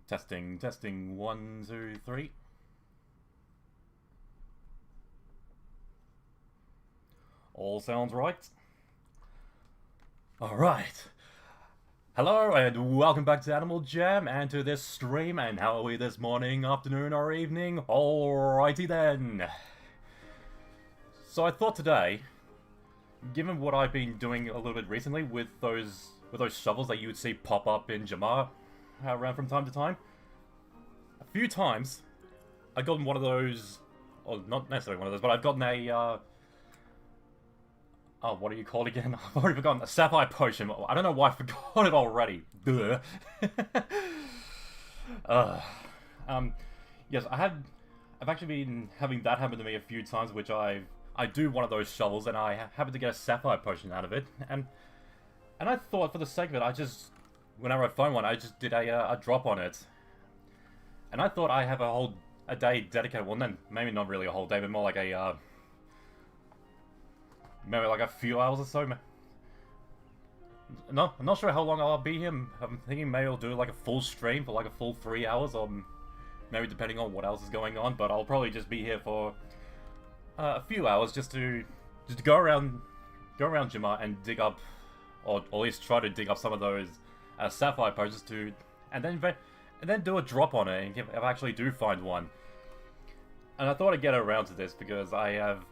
Testing, testing, 1, 2, 3. All sounds right. Alright. Hello and welcome back to Animal Jam and to this stream. And how are we this morning, afternoon, or evening? Alrighty then. So I thought today, given what I've been doing a little bit recently with those shovels that you would see pop up in Jamar around from time to time, a few times I've gotten one of those, or not necessarily one of those, but I've gotten a oh, what are you called again? I've already forgotten. A Sapphire potion. I don't know why I forgot it already. Duh. Yes, I've actually been having that happen to me a few times, which I do one of those shovels, and I happen to get a Sapphire potion out of it, and I thought for the sake of it, whenever I find one, I just did a drop on it, and I thought I have a day dedicated. Well, then maybe not really a whole day, but more like maybe like a few hours or so. No, I'm not sure how long I'll be here. I'm thinking maybe I'll do like a full stream for like a full 3 hours, or maybe depending on what else is going on. But I'll probably just be here for a few hours just to go around Jamar and dig up, or at least try to dig up some of those Sapphire potions and then do a drop on it, and if I actually do find one. And I thought I'd get around to this because I have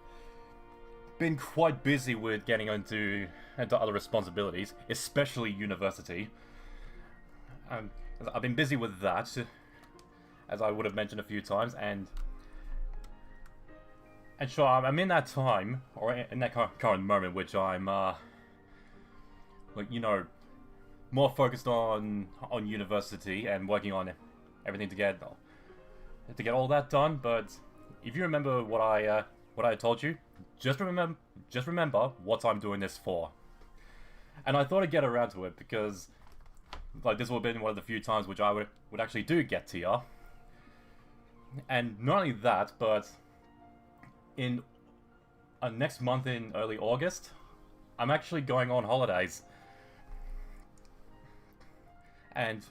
been quite busy with getting into other responsibilities, especially university. I've been busy with that, as I would have mentioned a few times, and sure, I'm in that time, or in that current moment, which I'm, like, you know, more focused on university and working on everything to get all that done. But if you remember what I told you, just remember what I'm doing this for. And I thought I'd get around to it because, like, this would have been one of the few times which I would actually do get tier. And not only that, but in next month in early August, I'm actually going on holidays. And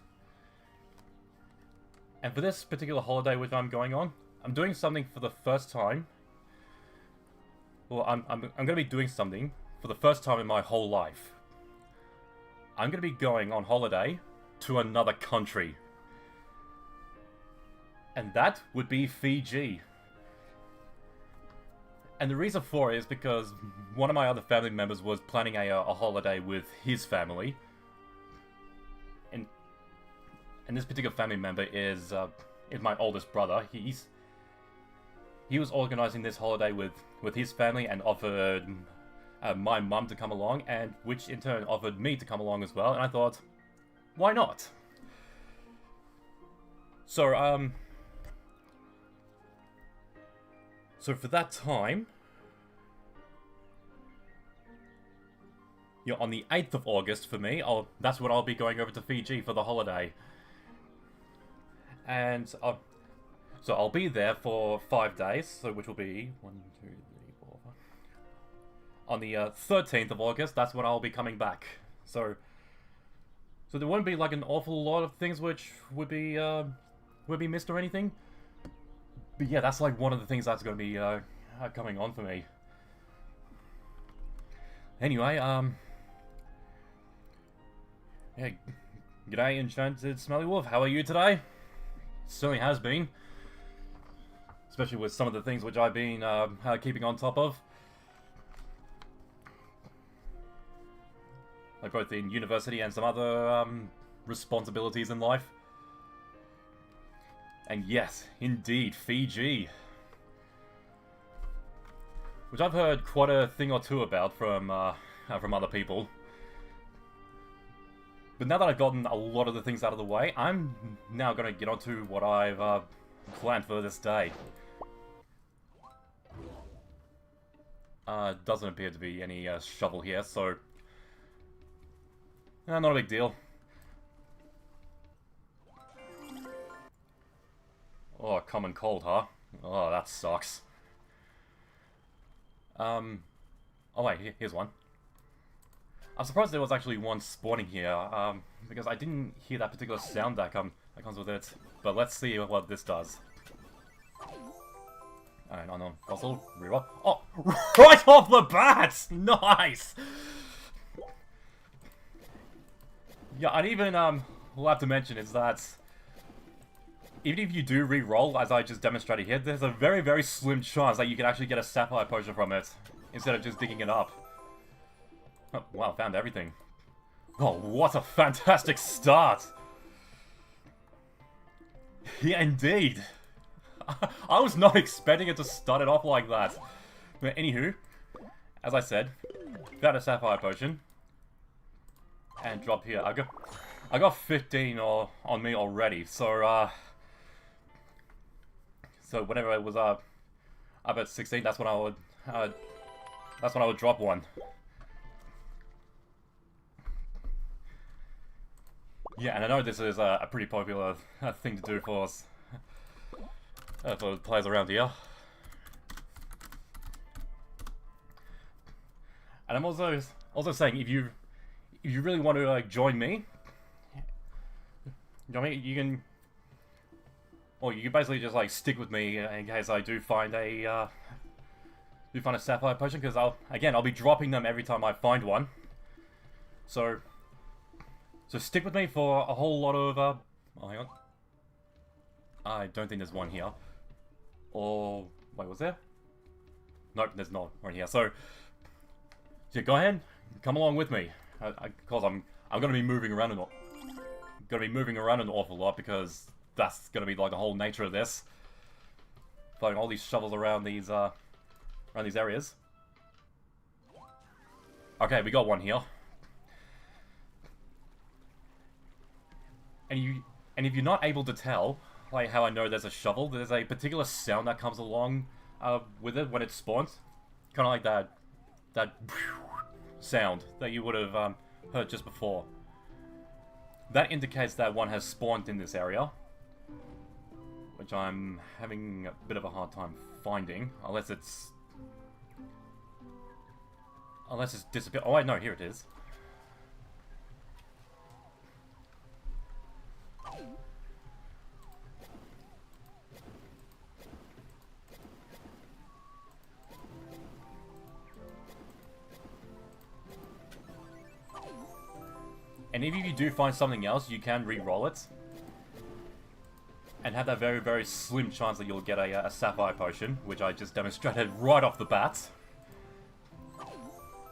for this particular holiday which I'm going on, I'm doing something for the first time. Well, I'm going to be doing something for the first time in my whole life. I'm going to be going on holiday to another country. And that would be Fiji. And the reason for it is because one of my other family members was planning a holiday with his family. And this particular family member is my oldest brother. He was organizing this holiday with his family and offered my mum to come along, and which in turn offered me to come along as well. And I thought, why not? So so for that time, on the 8th of August for me, that's when I'll be going over to Fiji for the holiday. And so I'll be there for 5 days, so which will be 1, 2, 3, 4, 5. On the 13th of August, that's when I'll be coming back. So there won't be like an awful lot of things which would be missed or anything. But yeah, that's like one of the things that's going to be coming on for me. Anyway, yeah, g'day, Enchanted Smelly Wolf. How are you today? Certainly has been, especially with some of the things which I've been keeping on top of, like both in university and some other responsibilities in life. And yes, indeed, Fiji, which I've heard quite a thing or two about from other people. But now that I've gotten a lot of the things out of the way, I'm now going to get on to what I've planned for this day. Doesn't appear to be any shovel here, so not a big deal. Oh, common cold, huh? Oh, that sucks. Oh wait, here's one. I'm surprised there was actually one spawning here, because I didn't hear that particular sound that that comes with it. But let's see what this does. Alright, unknown fossil, reroll. Oh, right off the bat! Nice! Yeah, I'd even, will have to mention is that even if you do re-roll, as I just demonstrated here, there's a very, very slim chance that you can actually get a Sapphire potion from it, instead of just digging it up. Oh, wow, found everything. Oh, what a fantastic start! Yeah, indeed. I was not expecting it to start it off like that. But anywho, as I said, found a Sapphire potion. And drop here. I got 15 on me already, so so whenever it was up at 16, that's when I would drop one. Yeah, and I know this is a pretty popular thing to do for us, for players around here. And I'm also saying if you really want to like join me, you know what I mean? You can basically just like stick with me in case I do find a Sapphire potion, because I'll be dropping them every time I find one. So stick with me for a whole lot of oh, hang on. I don't think there's one here. Or wait, was there? Nope, there's not one here. So yeah, go ahead, come along with me. Because I'm gonna be moving around an awful lot, because that's gonna be like the whole nature of this. Finding all these shovels around these areas. Okay, we got one here. And if you're not able to tell, like how I know there's a shovel, there's a particular sound that comes along with it when it spawns, kind of like that sound that you would have heard just before. That indicates that one has spawned in this area, which I'm having a bit of a hard time finding, unless it's disappeared. Oh wait, no, here it is. And if you do find something else, you can re-roll it. And have that very, very slim chance that you'll get a Sapphire potion, which I just demonstrated right off the bat.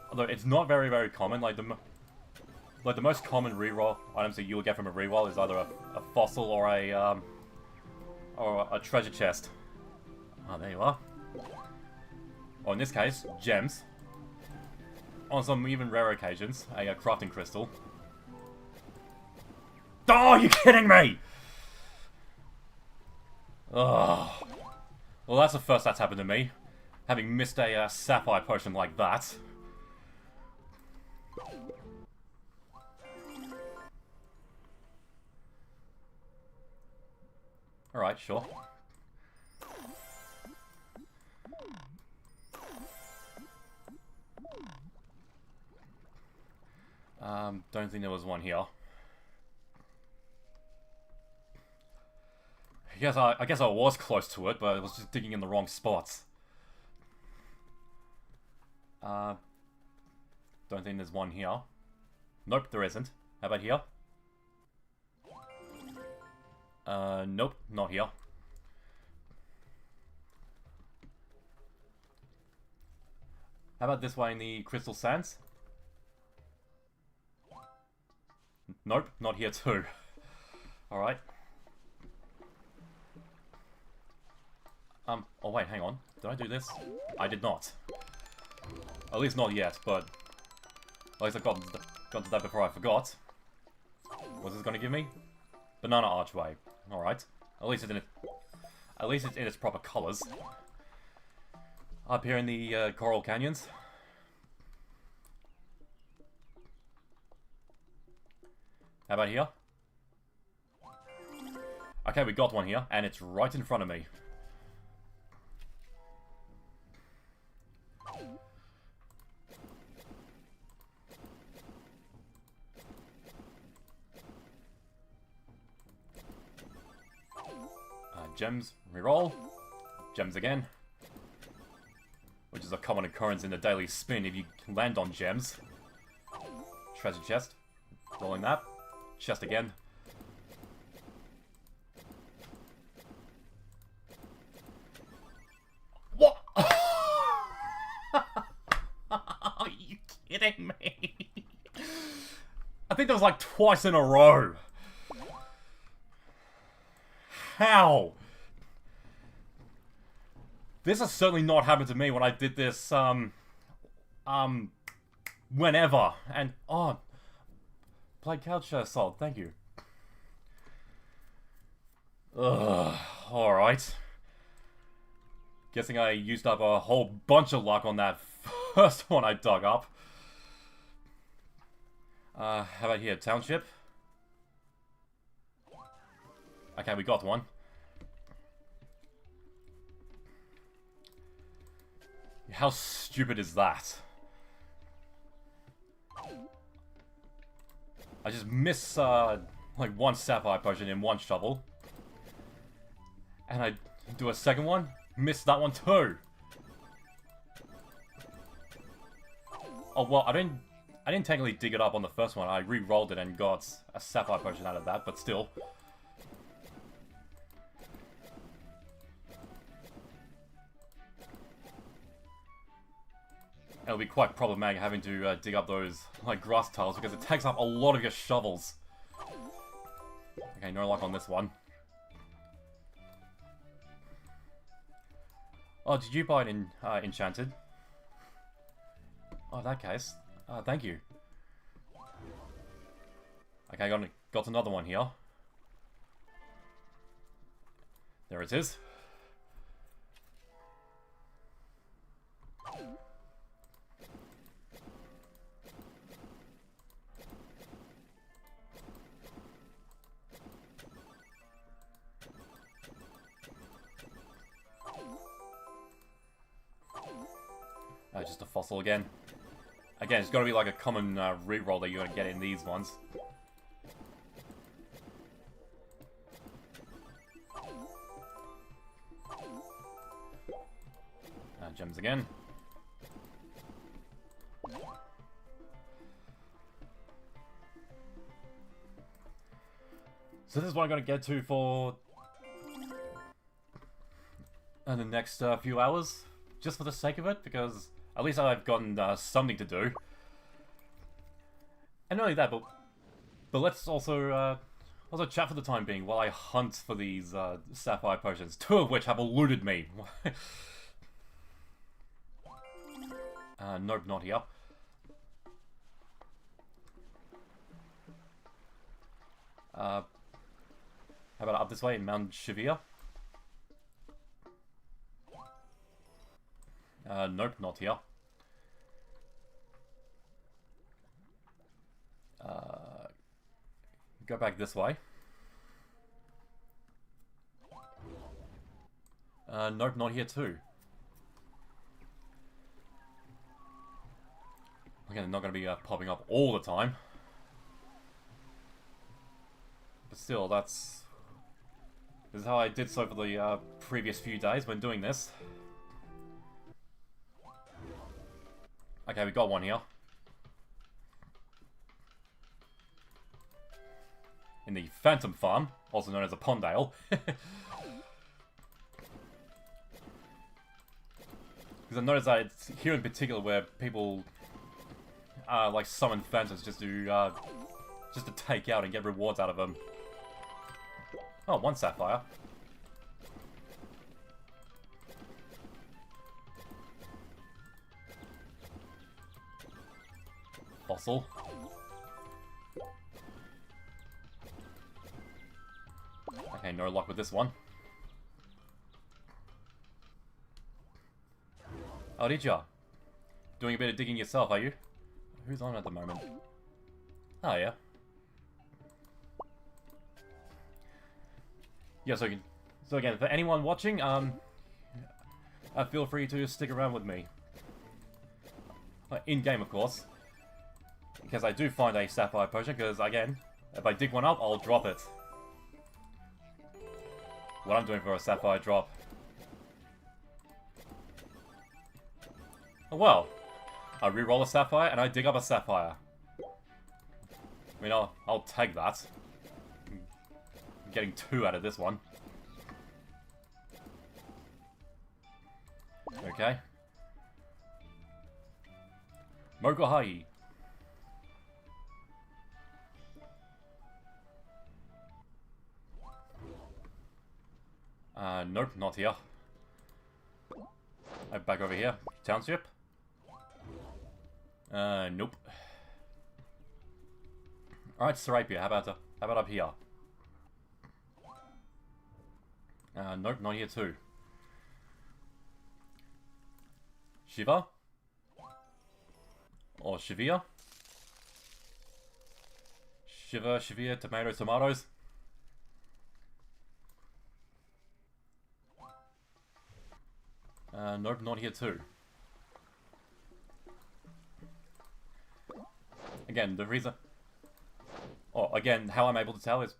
Although it's not very, very common. Like the most common re-roll items that you'll get from a re-roll is either a fossil or a treasure chest. Ah, there you are. Or in this case, gems. On some even rare occasions, a crafting crystal. Oh, are you kidding me? Oh. Well, that's the first that's happened to me. Having missed a Sapphire potion like that. Alright, sure. Don't think there was one here. I guess I was close to it, but I was just digging in the wrong spots. Don't think there's one here. Nope, there isn't. How about here? Nope, not here. How about this way in the Crystal Sands? Nope, not here too. Alright. Oh wait, hang on. Did I do this? I did not. At least not yet, but at least I got to that before I forgot. What's this gonna give me? Banana archway. Alright. At least it's in its proper colours. Up here in the Coral Canyons. How about here? Okay, we got one here, and it's right in front of me. gems. Reroll. Gems again. Which is a common occurrence in the daily spin if you land on gems. Treasure chest. Rolling that. Chest again. What? Are you kidding me? I think that was like twice in a row. How? This has certainly not happened to me when I did this, whenever. And, oh, played couch assault, thank you. Ugh, alright. Guessing I used up a whole bunch of luck on that first one I dug up. How about here, township? Okay, we got one. How stupid is that? I just miss, like one Sapphire potion in one shovel. And I do a second one, miss that one too. Oh, well, I didn't technically dig it up on the first one. I re-rolled it and got a Sapphire potion out of that, but still. It'll be quite problematic having to dig up those like grass tiles because it takes up a lot of your shovels. Okay, no luck on this one. Oh, did you buy it in enchanted? Oh, in that case, thank you. Okay, got another one here. There it is. Just a fossil again. Again, it's got to be like a common reroll that you're going to get in these ones. Gems again. So this is what I'm going to get to for the next few hours, just for the sake of it, because at least I've gotten something to do. And not only that, but let's also chat for the time being while I hunt for these Sapphire potions, two of which have eluded me. Nope, not here. How about up this way in Mount Shavir? Nope, not here. Go back this way. Nope, not here too. Again, they're not going to be popping up all the time. But still, this is how I did so for the previous few days when doing this. Okay, we got one here. In the Phantom Farm, also known as a Pondale. Because I noticed that it's here in particular where people like summon phantoms just to take out and get rewards out of them. Oh, one Sapphire. Fossil. Okay, no luck with this one. Oh, did ya? Doing a bit of digging yourself, are you? Who's on at the moment? Oh, yeah. Yeah, so again, for anyone watching, feel free to stick around with me. In-game, of course. Because I do find a Sapphire potion, because, again, if I dig one up, I'll drop it. what I'm doing for a Sapphire drop. Oh well. I re-roll a Sapphire and I dig up a Sapphire. I mean, I'll take that. I'm getting 2 out of this one. Okay. Mokuhai. Nope, not here. Back over here. Township. Nope. Alright, Serapia, how about up here? Nope, not here too. Shiva? Or Shivia? Shiva, Shivia, tomatoes. Nope, not here too. Again, the reason... Oh, again, how I'm able to tell is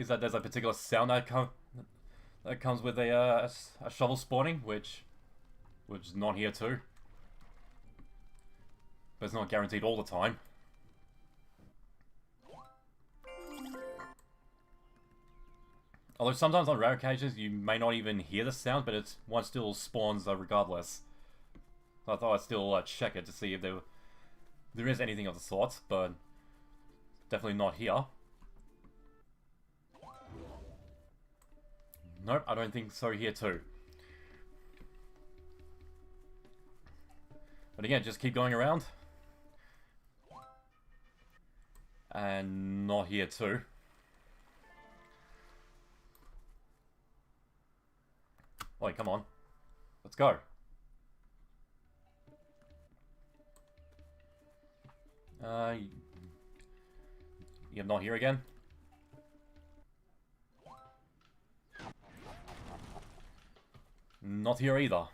that there's a particular sound that comes with a shovel spawning, which is not here too. But it's not guaranteed all the time. Although sometimes on rare occasions you may not even hear the sound, but one still spawns regardless. So I thought I'd still check it to see if there is anything of the sort, but definitely not here. Nope, I don't think so here too. But again, just keep going around. And not here too. Wait, come on. Let's go. You're not here again? Not here either.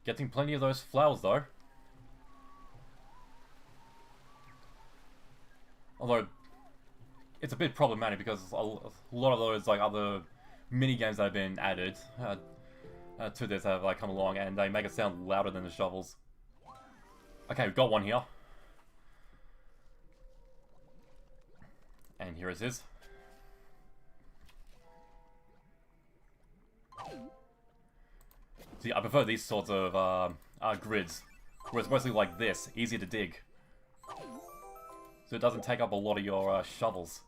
Getting plenty of those flowers though. Although, it's a bit problematic because a lot of those like other minigames that have been added to this have like come along and they make it sound louder than the shovels. Okay, we've got one here. And here it is. See, I prefer these sorts of grids, where it's mostly like this, easy to dig. So it doesn't take up a lot of your shovels.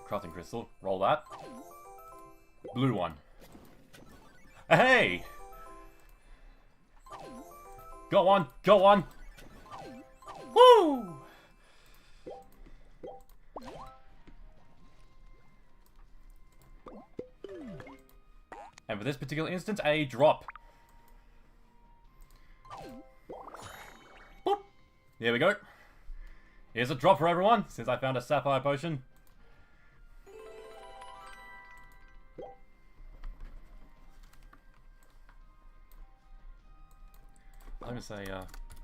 Crafting crystal, roll that. Blue one. Hey! Go on, go on! Woo! And for this particular instance, a drop. Boop. There we go. Here's a drop for everyone, since I found a Sapphire potion. Let me say,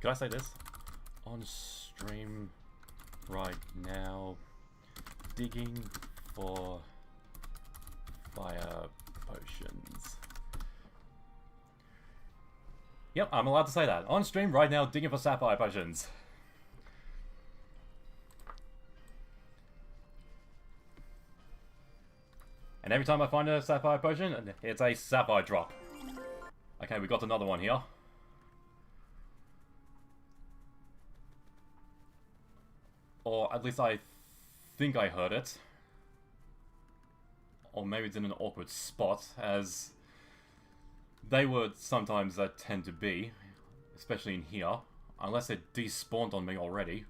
could I say this? On stream right now, digging for fire potions. Yep, I'm allowed to say that. On stream right now, digging for Sapphire potions. And every time I find a Sapphire potion, it's a Sapphire drop. Okay, we got another one here. Or at least I think I heard it. Or maybe it's in an awkward spot, as they would sometimes tend to be, especially in here, unless it despawned on me already.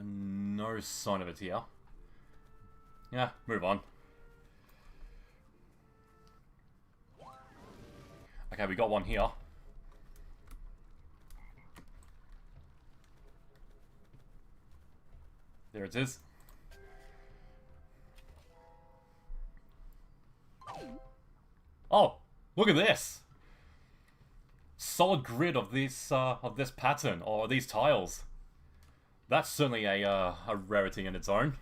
No sign of it here. Yeah, move on. Okay, we got one here. it is. Oh, look at this! Solid grid of this pattern, or these tiles. That's certainly a rarity in its own.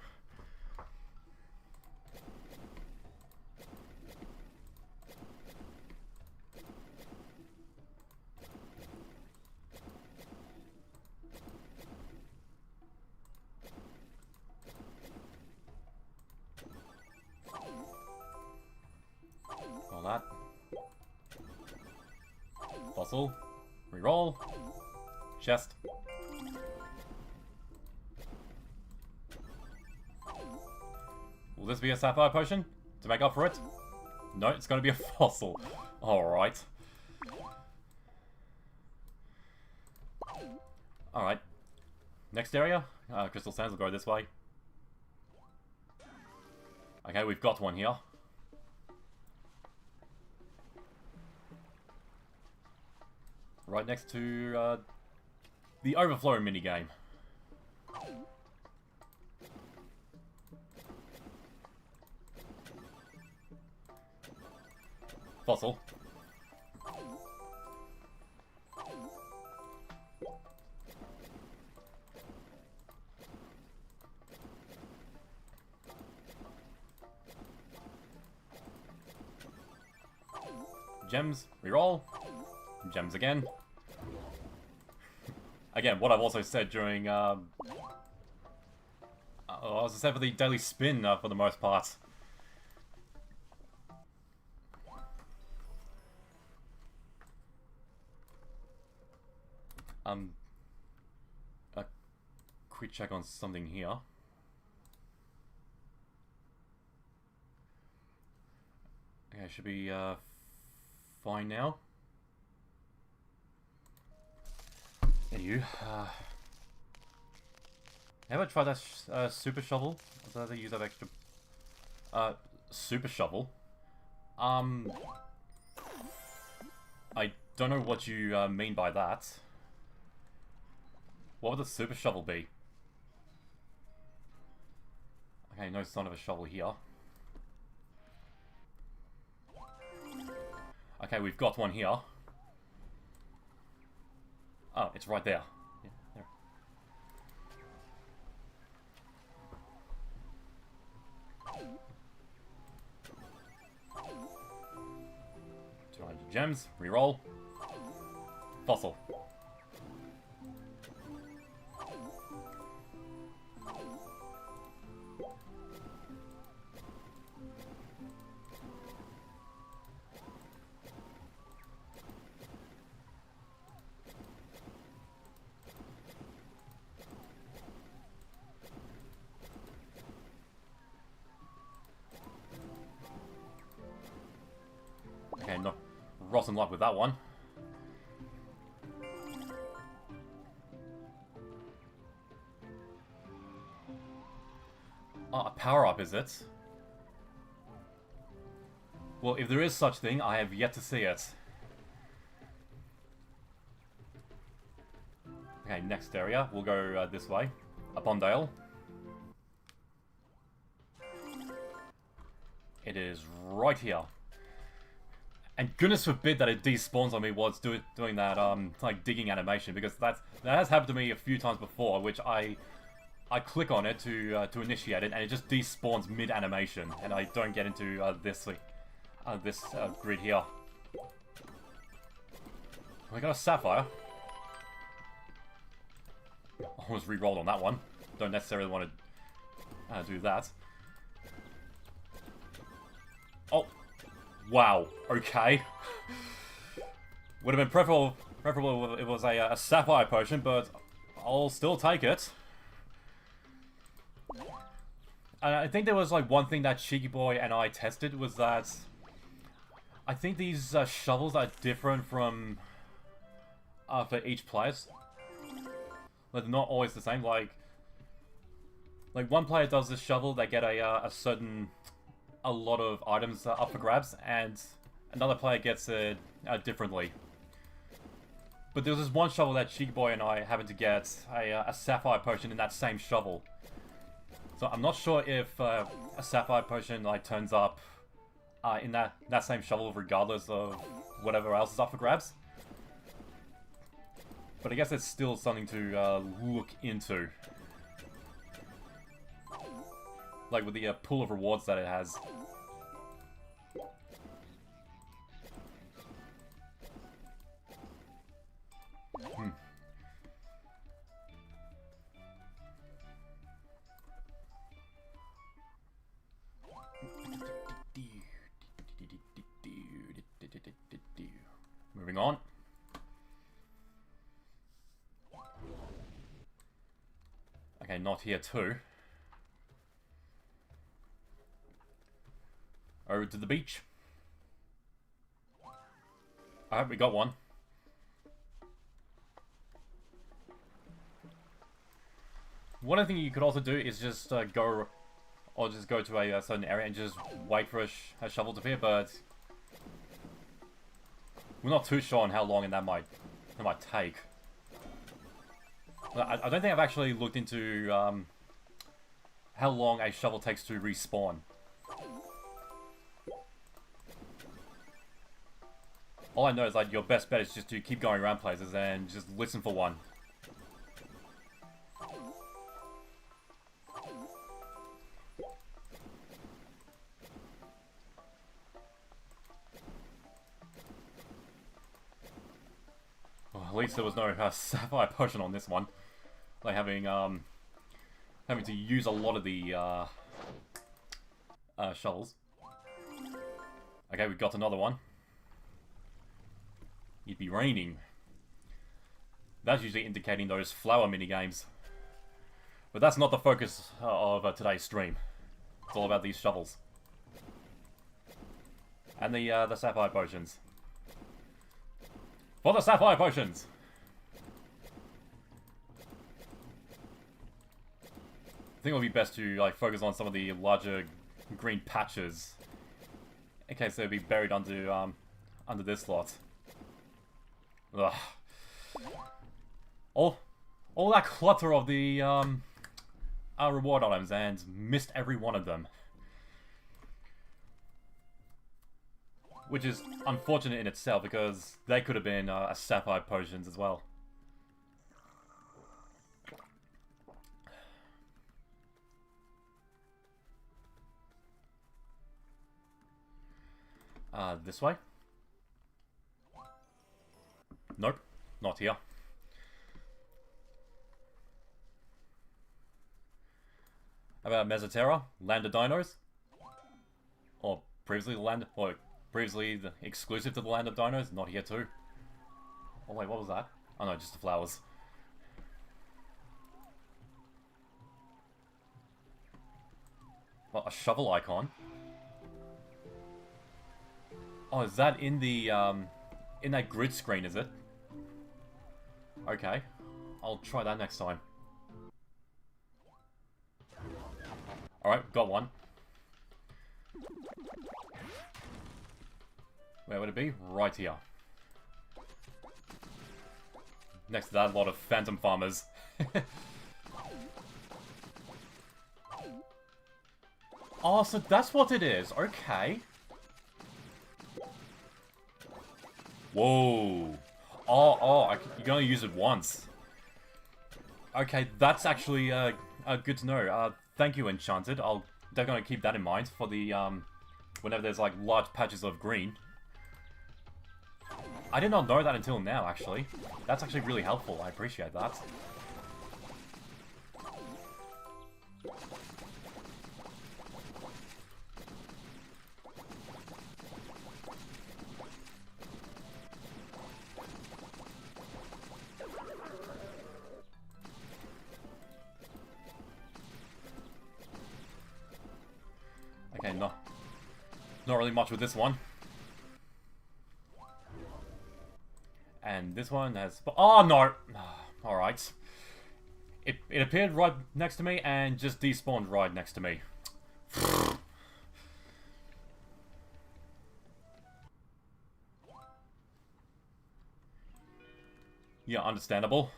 All that. Fossil. Reroll. Chest. Will this be a Sapphire potion to make up for it? No, it's going to be a fossil. Alright. Alright. Next area. Crystal Sands will go this way. Okay, we've got one here. Right next to the overflow minigame. Fossil. Gems, reroll. Gems again. Again, what I've also said during, as I said for the daily spin, for the most part. A quick check on something here. Okay, should be, fine now. There you. Ever tried that super shovel? So they use that extra. Super shovel. I don't know what you mean by that. What would the super shovel be? Okay, no sign of a shovel here. Okay, we've got one here. Oh, it's right there. Yeah, there. $200 gems, reroll. Fossil. Okay, not rotten luck with that one. Oh, a power-up, is it? Well, if there is such thing, I have yet to see it. Okay, next area. We'll go this way. Up on Dale. It is right here. And goodness forbid that it despawns on me while it's doing that, like, digging animation, because that has happened to me a few times before, which I click on it to initiate it, and it just despawns mid-animation, and I don't get into this grid here. We got a Sapphire. Almost re-rolled on that one. Don't necessarily want to do that. Oh. Wow, okay. Would have been preferable if it was a Sapphire potion, but I'll still take it. I think there was like one thing that Cheeky Boy and I tested was that I think these shovels are different from for each player. Like, they're not always the same. Like one player does this shovel, they get a lot of items up for grabs, and another player gets it differently. But there was this one shovel that Cheeky Boy and I happened to get a Sapphire potion in that same shovel. So I'm not sure if a Sapphire potion like turns up in that same shovel regardless of whatever else is up for grabs. But I guess it's still something to look into. Like with the pool of rewards that it has. Moving on. Okay, not here too. Over to the beach. I hope we got one. One other thing you could also do is just go to a certain area and just wait for a shovel to appear, but we're not too sure on how long that might take. I don't think I've actually looked into how long a shovel takes to respawn. All I know is like your best bet is just to keep going around places and just listen for one. Well, at least there was no Sapphire potion on this one. Like having to use a lot of the shovels. Okay, we've got another one. It'd be raining. That's usually indicating those flower minigames. But that's not the focus of today's stream. It's all about these shovels. And the Sapphire potions. For the Sapphire potions! I think it would be best to like focus on some of the larger green patches. In case they'd be buried under this lot. Ugh. All that clutter of the reward items and missed every one of them. Which is unfortunate in itself because they could have been a Sapphire potions as well. This way? Nope, not here. How about Mesoterra? Land of Dinos? Or previously exclusive to the Land of Dinos? Not here too. Oh wait, what was that? Oh no, just the flowers. What, a shovel icon? Oh, is that in the, in that grid screen, is it? Okay. I'll try that next time. Alright, got one. Where would it be? Right here. Next to that, a lot of phantom farmers. Oh, so that's what it is. Okay. Whoa. Oh, you can only use it once. Okay, that's actually good to know. Thank you, Enchanted. I'll definitely keep that in mind for the, whenever there's, like, large patches of green. I did not know that until now, actually. That's actually really helpful. I appreciate that. Okay, not really much with this one. And this one has... Oh, no! Alright. It appeared right next to me and just despawned right next to me. Yeah, understandable.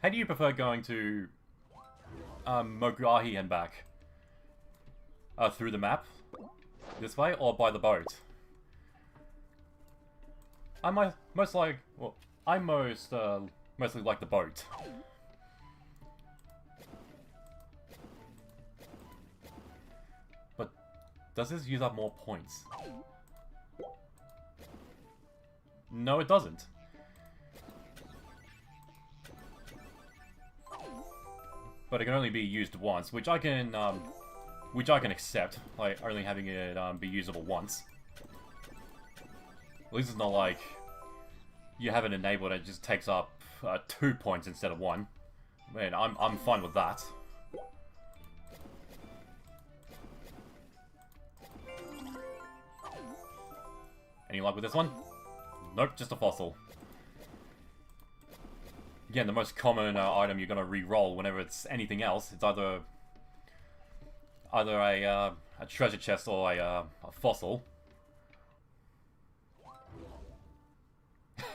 How do you prefer going to Mokuahi and back? Through the map? This way? Or by the boat? I mostly like the boat. But does this use up more points? No, it doesn't. But it can only be used once, which I can accept, like only having it be usable once. At least it's not like you have it enabled and it just takes up 2 points instead of 1. Man, I'm fine with that. Any luck with this one? Nope, just a fossil. Again, the most common item you're gonna re-roll whenever it's anything else. It's either a treasure chest or a fossil.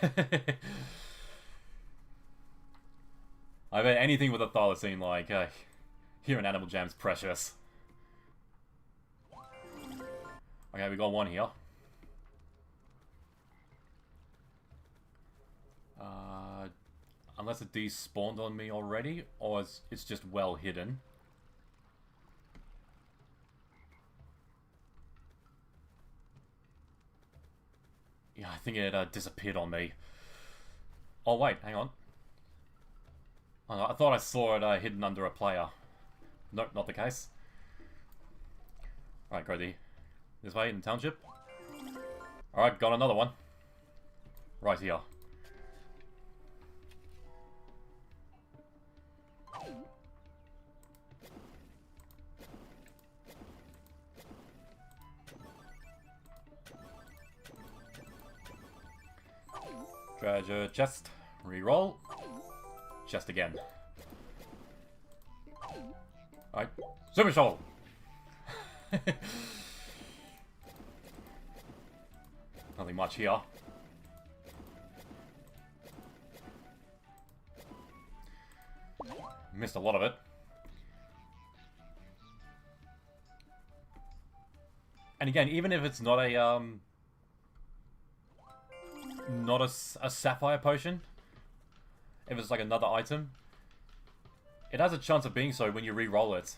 I bet anything with a Thyla scene like here in Animal Jam's precious. Okay, we got one here. Unless it despawned on me already, or it's just well hidden. Yeah, I think it disappeared on me. Oh wait, hang on. Oh, I thought I saw it hidden under a player. Nope, not the case. Alright, go this way in the township. Alright, got another one. Right here. Treasure chest. Reroll. Chest again. Alright. Super shovel! Nothing much here. Missed a lot of it. And again, even if it's not a Sapphire potion, if it's like another item, it has a chance of being so when you re-roll it.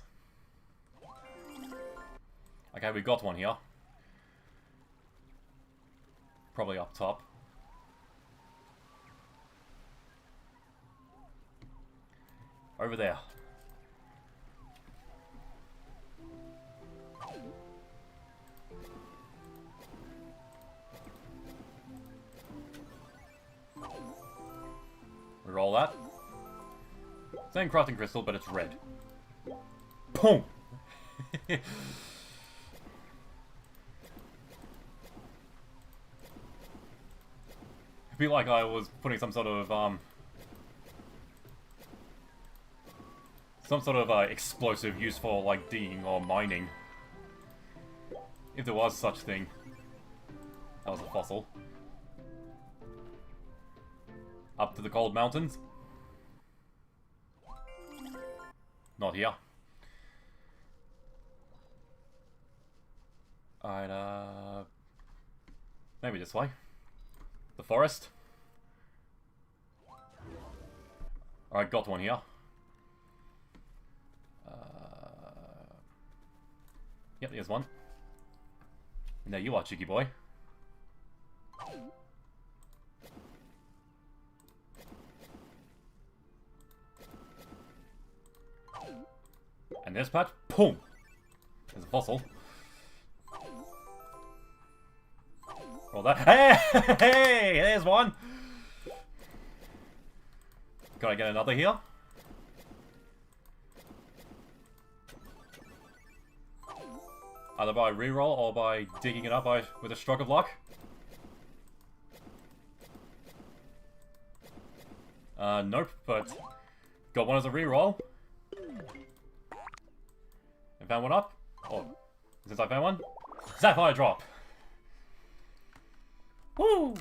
Okay, we got one here. Probably up top. Over there. Roll that. Same crafting crystal, but it's red. Boom! I feel like I was putting some sort of explosive used for like digging or mining. If there was such thing. That was a fossil. Up to the cold mountains. Not here. Alright, maybe this way. The forest. Alright, got one here. Yep, there's one. And there you are, cheeky boy. And this patch, boom! There's a fossil. Roll that. Hey! Hey! There's one! Can I get another here? Either by reroll or by digging it up with a stroke of luck. Nope, but got one as a reroll. And found one up. Oh, since I found one, Sapphire drop. Woo!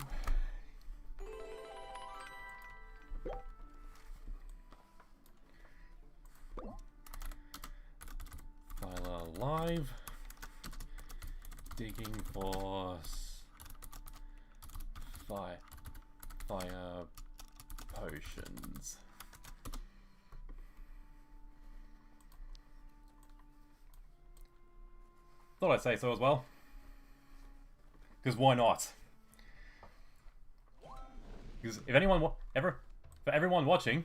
alive. Digging for fire potions. Thought I'd say so as well. Because why not? Because if anyone for everyone watching,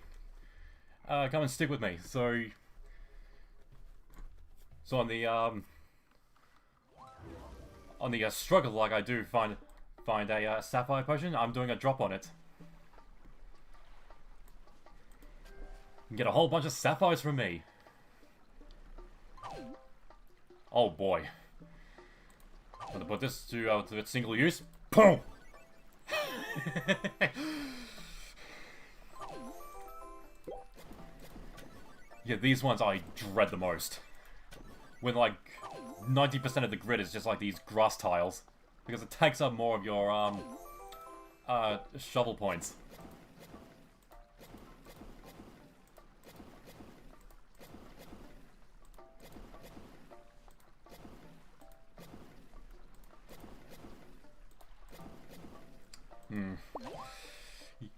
come and stick with me. So on the struggle, like I do find a sapphire potion, I'm doing a drop on it. You can get a whole bunch of sapphires from me. Oh boy. I'm gonna put this to its single use. Boom! Yeah, these ones I dread the most. When like 90% of the grid is just like these grass tiles. Because it takes up more of your shovel points.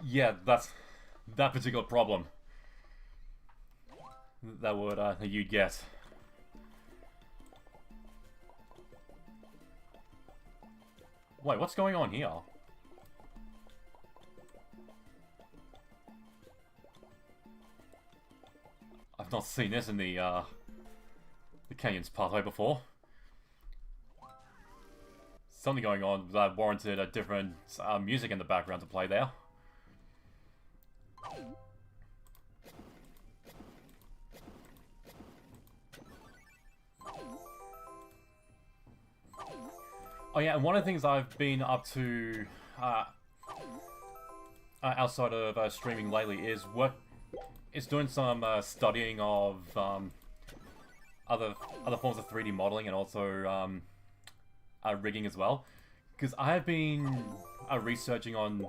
Yeah, that's that particular problem that would you'd get. Wait, what's going on here? I've not seen this in the Canyons pathway before. Something going on that warranted a different music in the background to play there. Oh yeah, and one of the things I've been up to outside of streaming lately is doing some studying of other forms of 3D modeling and also rigging as well, because I have been researching on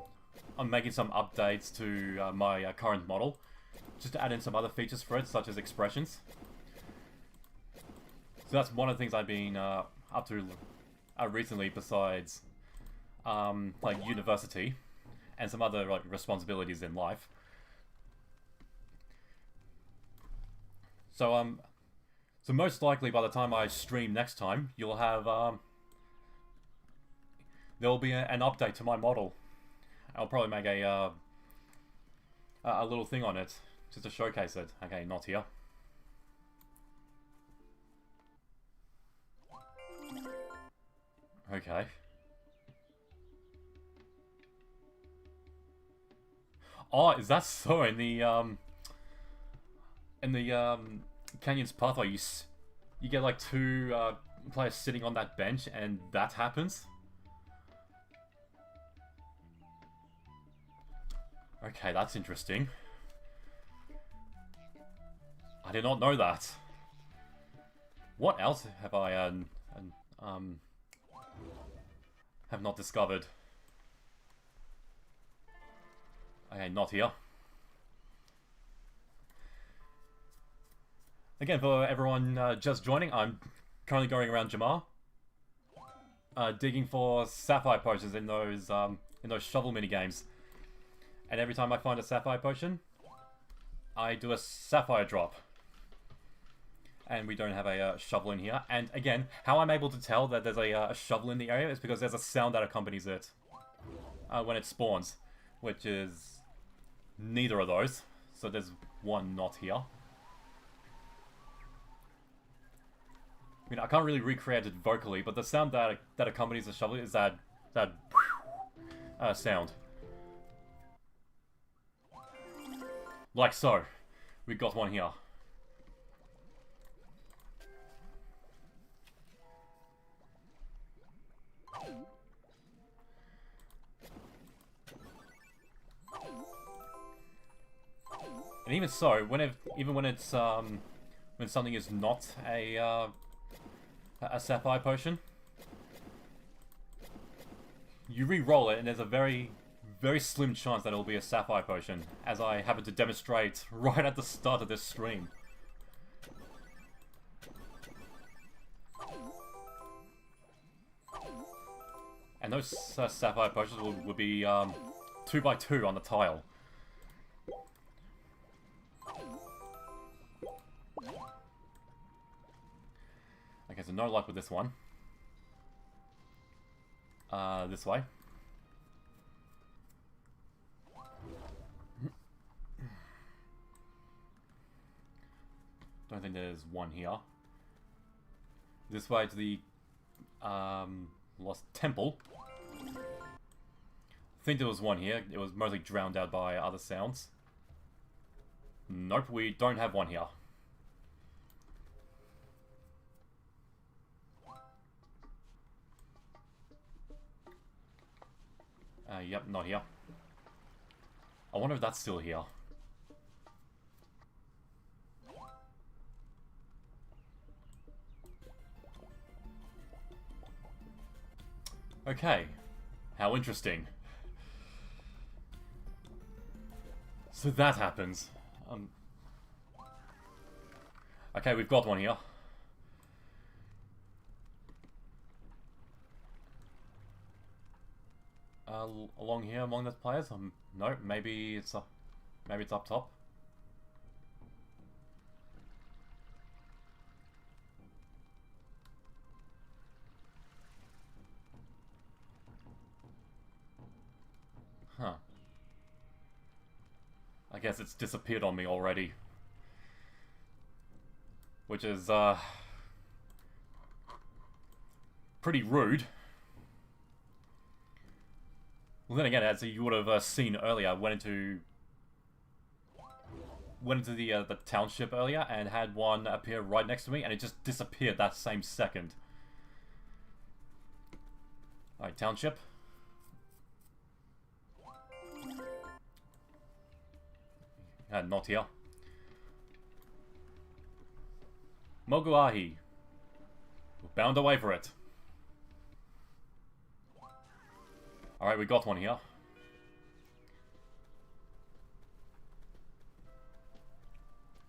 making some updates to my current model, just to add in some other features for it, such as expressions. So that's one of the things I've been up to recently, besides like university and some other like responsibilities in life. So so most likely by the time I stream next time, you'll have there'll be an update to my model. I'll probably make a little thing on it just to showcase it. Okay, not here. Okay. Oh, is that so? In the Canyons pathway, you get like two players sitting on that bench, and that happens. Okay, that's interesting. I did not know that. What else have I have not discovered? Okay, not here. Again, for everyone just joining, I'm currently going around Jamar, digging for sapphire potions in those shovel mini games. And every time I find a sapphire potion, I do a sapphire drop. And we don't have a shovel in here. And again, how I'm able to tell that there's a shovel in the area is because there's a sound that accompanies it when it spawns, which is neither of those. So there's one not here. I mean, I can't really recreate it vocally, but the sound that accompanies the shovel is that sound. Like so. We got one here. And even so, even when it's when something is not a sapphire potion, you re-roll it, and there's a very slim chance that it'll be a sapphire potion, as I happen to demonstrate right at the start of this stream. And those Sapphire potions would be 2 by 2 on the tile. Okay, so no luck with this one. This way. Don't think there's one here. This way to the Lost Temple. I think there was one here. It was mostly drowned out by other sounds. Nope, we don't have one here. Yep, not here. I wonder if that's still here. Okay. How interesting. So that happens. Okay, we've got one here. Along here among the players? No, maybe it's up top. Huh. I guess it's disappeared on me already. Which is, pretty rude. Well, then again, as you would have seen earlier, I went into the township earlier and had one appear right next to me, and it just disappeared that same second. Alright, township. Not here. Moguahi. We're bound away for it. Alright, we got one here.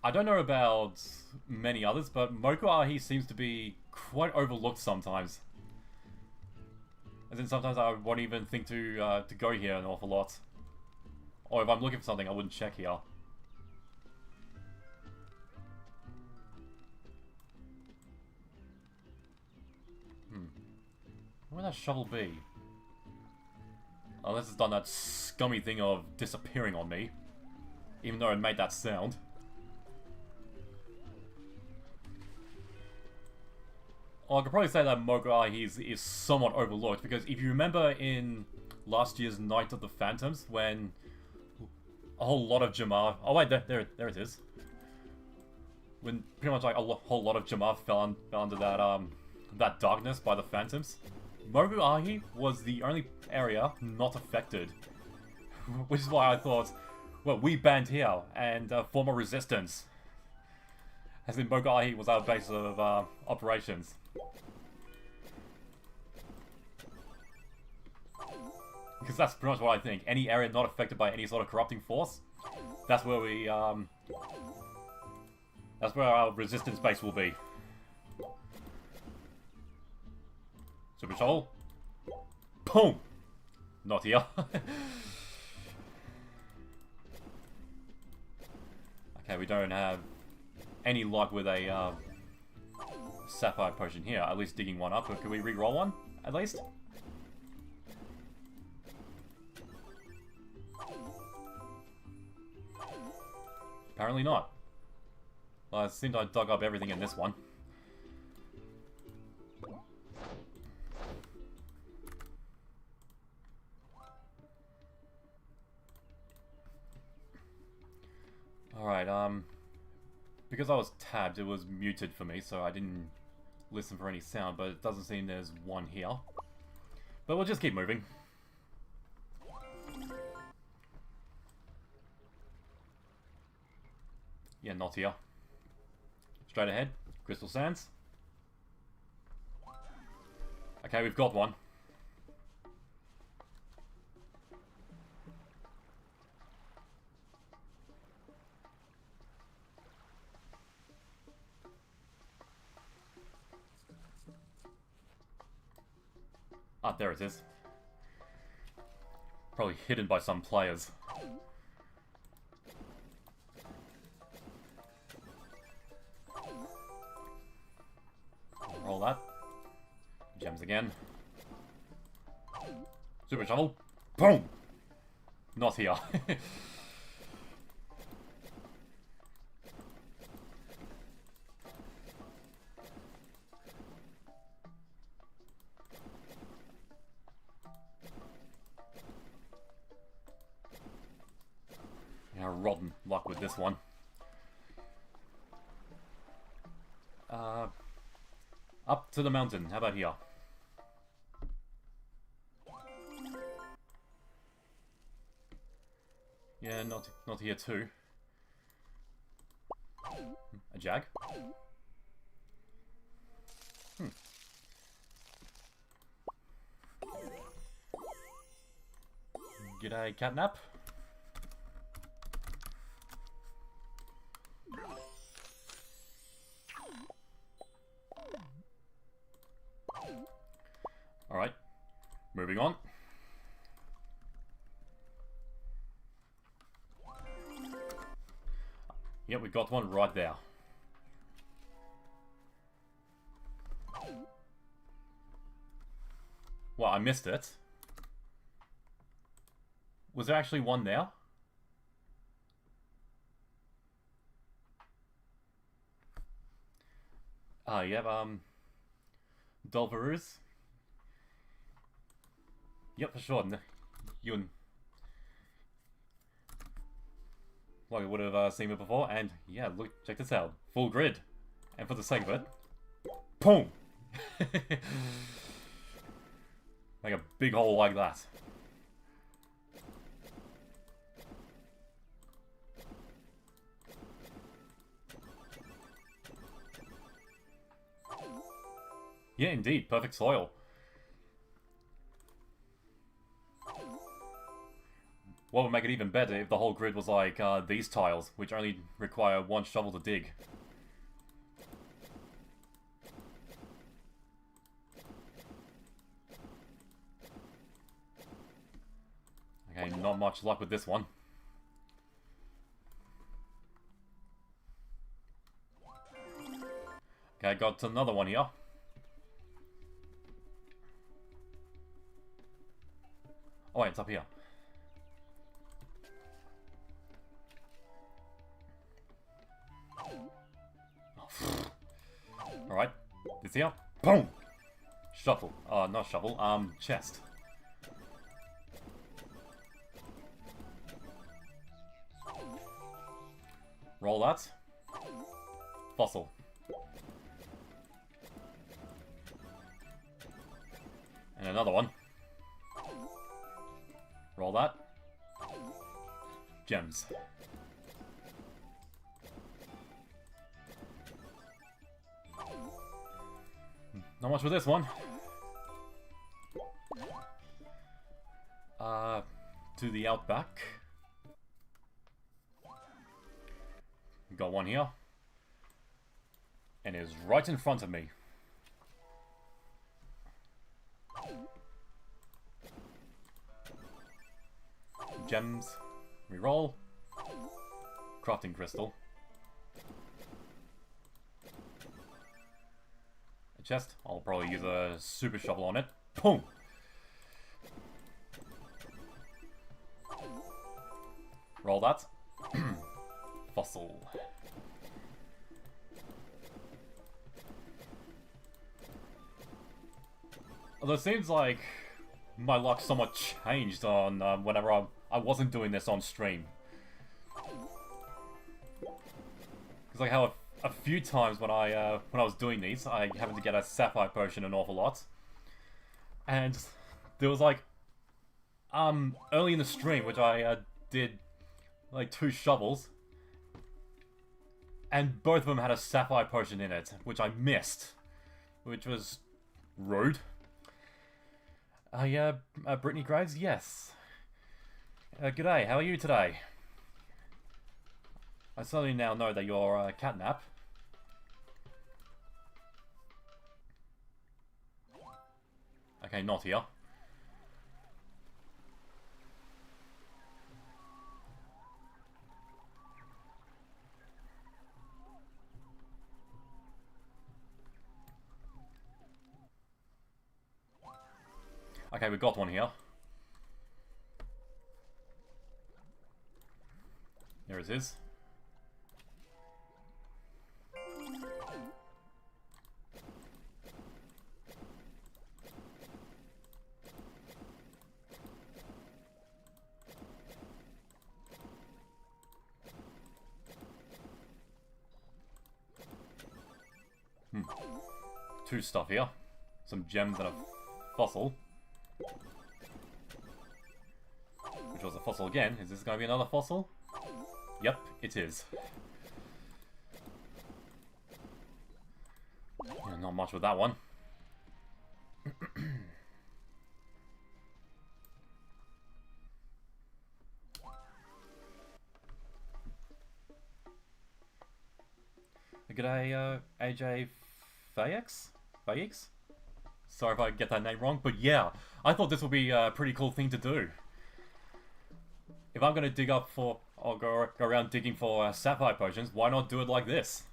I don't know about many others, but Mokuahi seems to be quite overlooked sometimes. As in, sometimes I won't even think to go here an awful lot. Or if I'm looking for something, I wouldn't check here. Where would that shovel be? Unless it's done that scummy thing of disappearing on me. Even though it made that sound. Well, I could probably say that Mogai is somewhat overlooked, because if you remember in last year's Night of the Phantoms, when a whole lot of Jamar... Oh wait, there it is. When pretty much like a whole lot of Jamar fell under that darkness by the Phantoms. Moguahi was the only area not affected. Which is why I thought, well, we band here and form a resistance. As in, Moguahi was our base of operations. Because that's pretty much what I think. Any area not affected by any sort of corrupting force, that's where we, that's where our resistance base will be. Super Shovel. Boom! Not here. Okay, we don't have any luck with a Sapphire potion here. At least digging one up. But can we re-roll one? At least? Apparently not. Well, it seems I dug up everything in this one. Alright, because I was tabbed, it was muted for me, so I didn't listen for any sound, but it doesn't seem there's one here. But we'll just keep moving. Yeah, not here. Straight ahead, Crystal Sands. Okay, we've got one. Ah, there it is. Probably hidden by some players. Roll that. Gems again. Super shovel. Boom! Not here. Yeah, rotten luck with this one. Up to the mountain. How about here? Yeah, not here too. A jag? G'day, catnap. Alright, moving on. Yep, we got one right there. Well, I missed it. Was there actually one there? Yep, Dolvarus. Yep, for sure. You and... Like I would have seen it before, and yeah, look, check this out. Full grid. And for the sake of it, boom! Like a big hole like that. Yeah, indeed, perfect soil. What would make it even better if the whole grid was like these tiles, which only require one shovel to dig. Okay, not much luck with this one. Okay, got another one here. Oh wait, it's up here. Alright, this here. Boom! Shuffle. Not shovel, chest. Roll that. Fossil. And another one. Roll that. Gems. Not much with this one. To the outback. Got one here. And it is right in front of me. Gems. Reroll. Crafting crystal. A chest. I'll probably use a super shovel on it. Boom! Roll that. Fossil. Although it seems like my luck somewhat changed on whenever I wasn't doing this on stream. Because like how a few times when I was doing these, I happened to get a Sapphire potion an awful lot. And there was like early in the stream, which I did like 2 shovels, and both of them had a Sapphire potion in it, which I missed, which was rude. Brittany Graves, yes. G'day, how are you today? I certainly now know that you're catnap. Okay, not here. Okay, we got one here. There it is. Two stuff here. Some gems and a fossil. Which was a fossil again. Is this going to be another fossil? Yep, it is. Yeah, not much with that one. G'day, AJ Fayex? Sorry if I get that name wrong, but yeah, I thought this would be a pretty cool thing to do. If I'm gonna dig up for, or go around digging for sapphire potions, why not do it like this?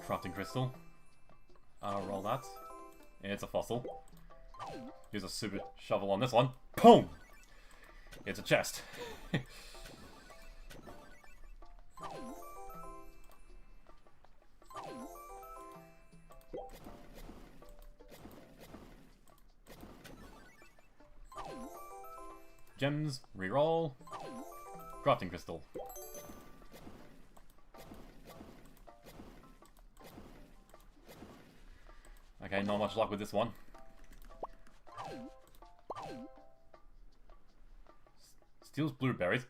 Crafting crystal. Roll that. It's a fossil. Use a super shovel on this one. Boom! It's a chest. Gems, reroll. Crafting crystal. Okay, not much luck with this one. Steals blueberries.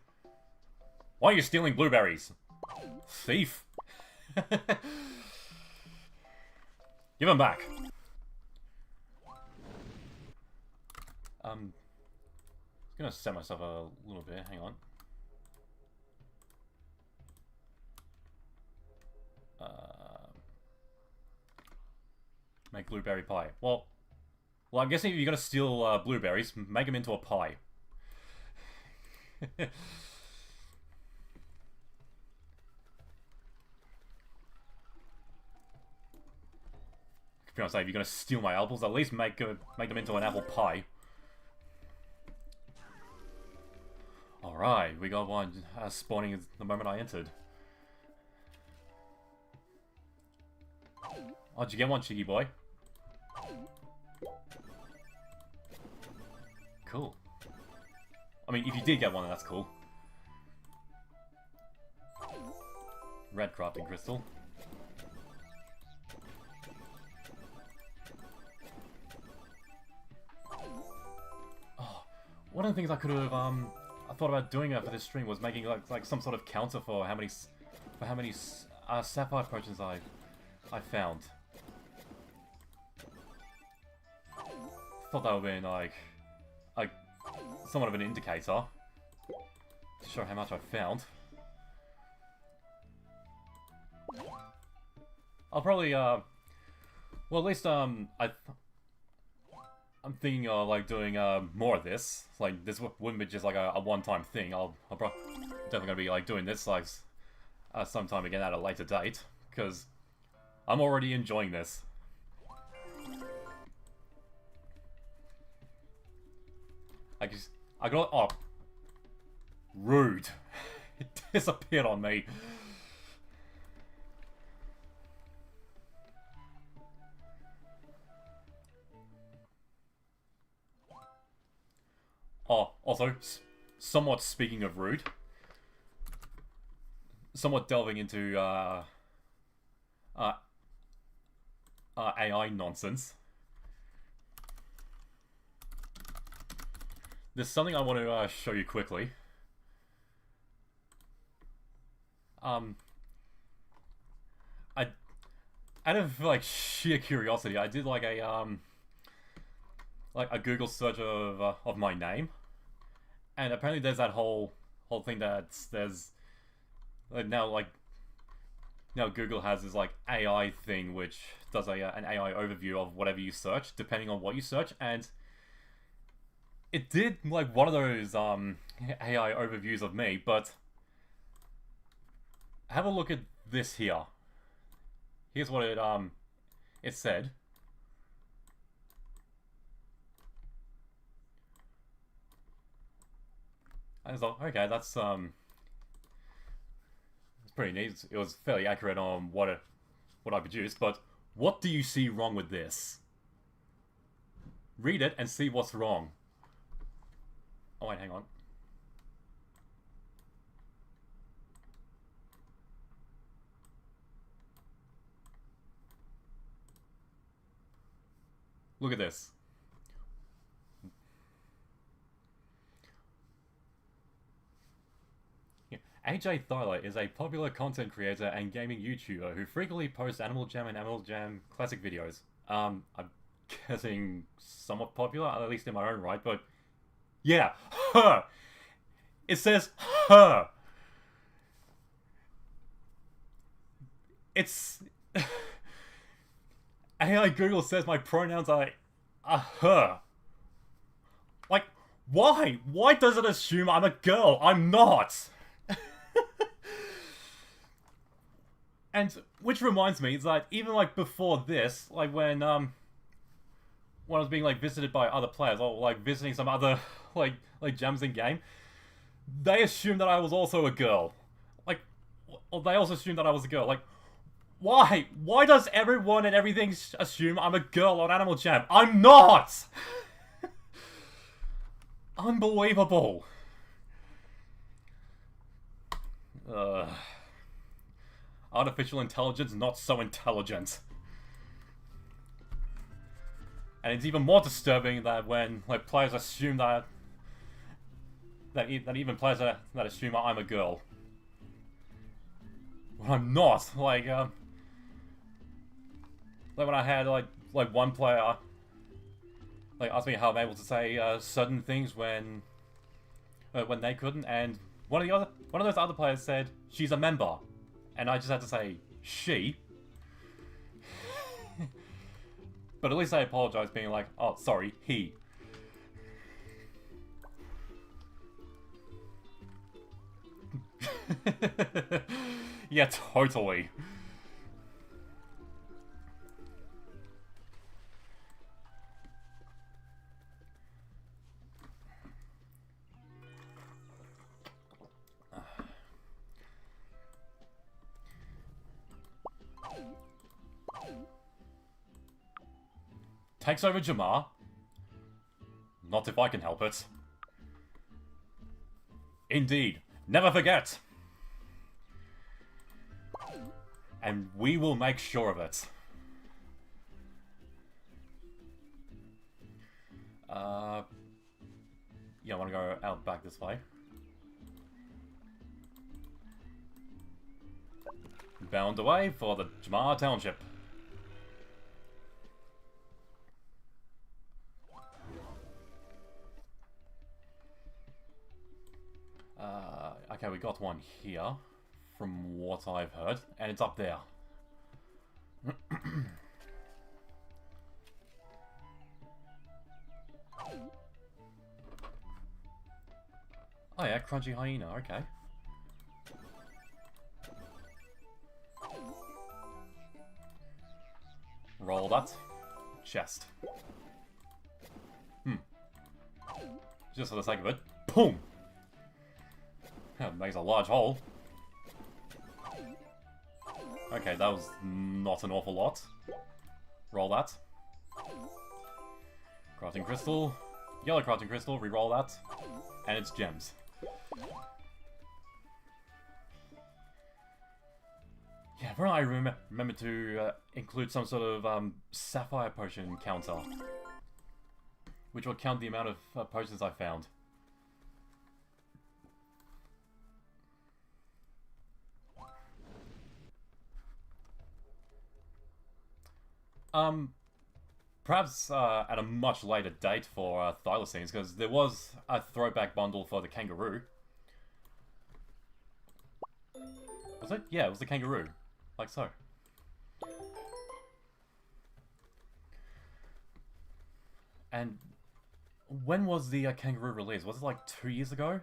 Why are you stealing blueberries? Thief. Give them back. I'm gonna set myself a little bit, hang on. Make blueberry pie. Well, I'm guessing if you're gonna steal blueberries, make them into a pie. To be honest, if you're gonna steal my apples, at least make them into an apple pie. Alright, we got one spawning the moment I entered. Oh, did you get one, cheeky boy? Cool. I mean, if you did get one, that's cool. Red crafting crystal. Oh, one of the things I could have I thought about doing for this stream was making like some sort of counter for how many sapphire potions I found. Thought that would have been like somewhat of an indicator to show how much I found. I'll probably well, at least I'm thinking like doing more of this. Like this wouldn't be just like a one-time thing. I'll definitely gonna be like doing this like sometime again at a later date, because I'm already enjoying this. I got, oh, rude. It disappeared on me. Oh, also, somewhat speaking of rude, somewhat delving into AI nonsense. There's something I want to show you quickly. Out of like sheer curiosity, I did like a Google search of my name, and apparently there's that whole thing that there's now Google has this like AI thing which does an AI overview of whatever you search depending on what you search, and it did like one of those AI overviews of me, but have a look at this here. Here's what it said. I was like, okay, that's it's pretty neat. It was fairly accurate on what I produced, but what do you see wrong with this? Read it and see what's wrong. Oh wait, hang on. Look at this. AJ Thyla is a popular content creator and gaming YouTuber who frequently posts Animal Jam and Animal Jam classic videos. I'm guessing somewhat popular, at least in my own right, but yeah, her. It says her. It's AI Google says my pronouns are her. Like, why? Why does it assume I'm a girl? I'm not. And which reminds me, it's like even like before this, like when I was being like visited by other players or like visiting some other like jams in game, they assumed that I was also a girl. Like, or they also assumed that I was a girl. Like, why? Why does everyone and everything assume I'm a girl on Animal Jam? I'm not. Unbelievable. Artificial intelligence, not so intelligent. And it's even more disturbing that when like players assume that even players that assume I'm a girl, when I'm not. Like when I had like one player like ask me how I'm able to say certain things when they couldn't, and one of those other players said she's a member. And I just had to say, she. But at least I apologized, being like, oh, sorry, he. Yeah, totally. Takes over Jamar. Not if I can help it. Indeed. Never forget. And we will make sure of it. Yeah, I want to go out back this way. Bound away for the Jamar Township. Okay, we got one here, from what I've heard, and it's up there. Oh yeah, Crunchy Hyena, okay. Roll that. Chest. Just for the sake of it. Boom! That makes a large hole. Okay, that was not an awful lot. Roll that. Crafting crystal. Yellow crafting crystal, re-roll that. And it's gems. Yeah, if I remember to include some sort of Sapphire potion counter. Which will count the amount of potions I found. Perhaps at a much later date for Thyla scenes, because there was a throwback bundle for the kangaroo. Was it? Yeah, it was the kangaroo. Like so. And When was the kangaroo released? Was it like 2 years ago?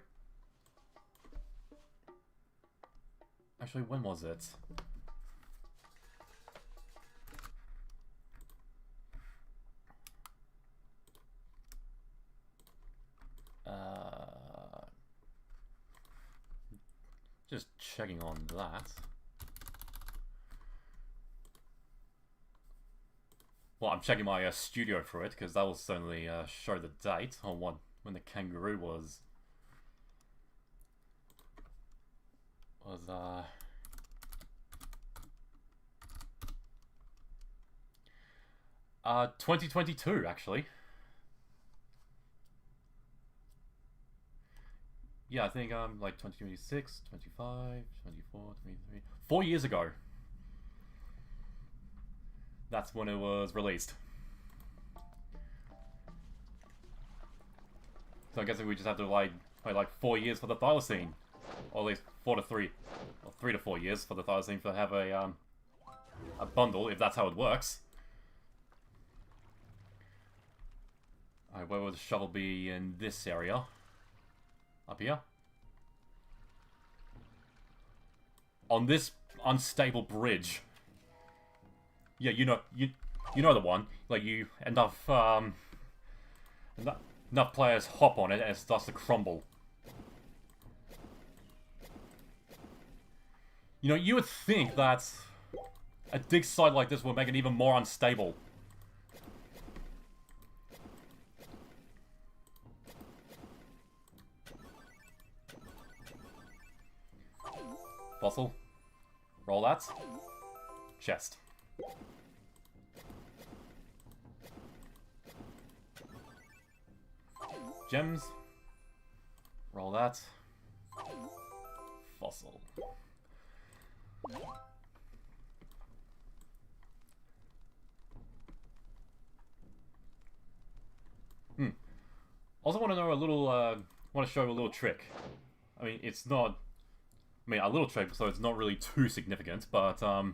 Actually, when was it? Just checking on that. Well, I'm checking my studio for it, because that will certainly show the date on when the kangaroo was 2022, actually. Yeah, I think like 2026, 25, 24, 23. 4 years ago. That's when it was released. So I'm guessing we just have to wait like 4 years for the Thyla scene. Or at least 4 to 3. Or 3 to 4 years for the Thyla scene to have a bundle, if that's how it works. Alright, where would the shovel be in this area? Up here? On this unstable bridge. Yeah, you know the one. Like, you enough players hop on it and it starts to crumble. You know, you would think that a dig site like this would make it even more unstable. Fossil. Roll that. Chest. Gems. Roll that. Fossil. Also want to know a little, want to show a little trick. I mean, it's not... I mean, a little trick, so it's not really too significant, but, for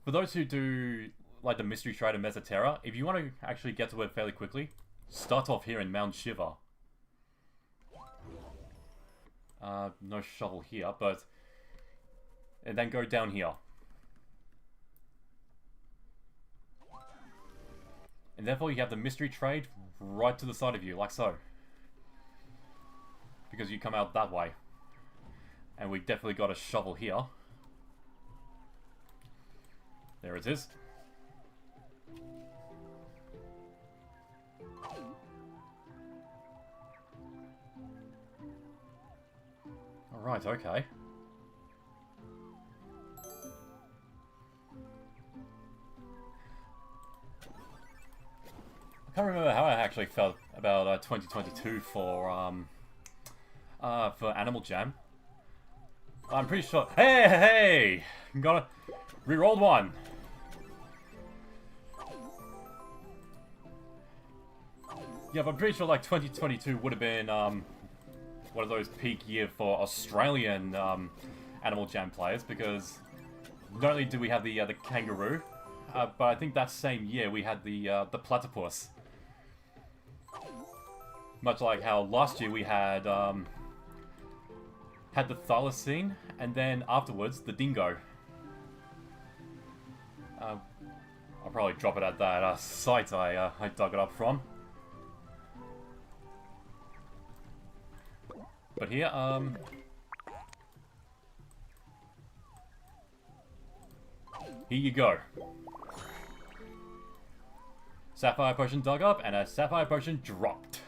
those who do, like, the Mystery Trade of Mesoterra, if you want to actually get to it fairly quickly, start off here in Mount Shiva. No shovel here, but... And then go down here. And therefore you have the Mystery Trade right to the side of you, like so. Because you come out that way. And we definitely got a shovel here. There it is. Alright, okay. I can't remember how I actually felt about 2022 for Animal Jam. I'm pretty sure. Hey! Gotta re-rolled one. Yeah, but I'm pretty sure like 2022 would have been one of those peak year for Australian Animal Jam players, because not only do we have the kangaroo, but I think that same year we had the platypus. Much like how last year we had the Thyla scene, and then afterwards the dingo. I'll probably drop it at that site I dug it up from. But here, here you go. Sapphire potion dug up, and a sapphire potion dropped.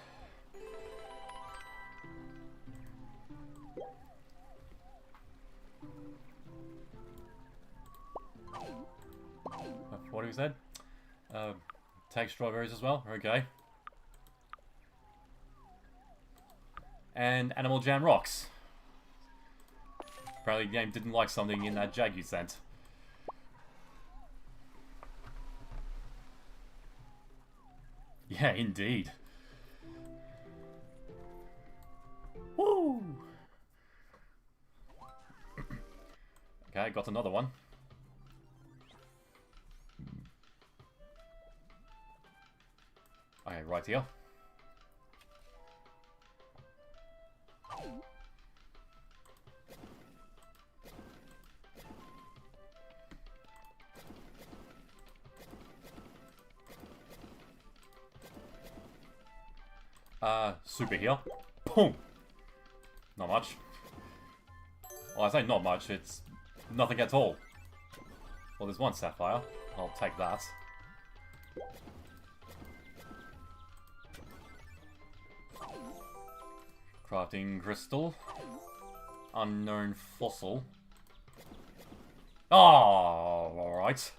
What he said? Take strawberries as well. Okay. And Animal Jam rocks. Apparently the game didn't like something in that jag you sent. Yeah, indeed. Woo! Okay, got another one. Okay, right here. Super here. Boom! Not much. Well, I say not much, it's nothing at all. Well, there's one Sapphire. I'll take that. Crafting crystal. Unknown fossil. Oh, alright.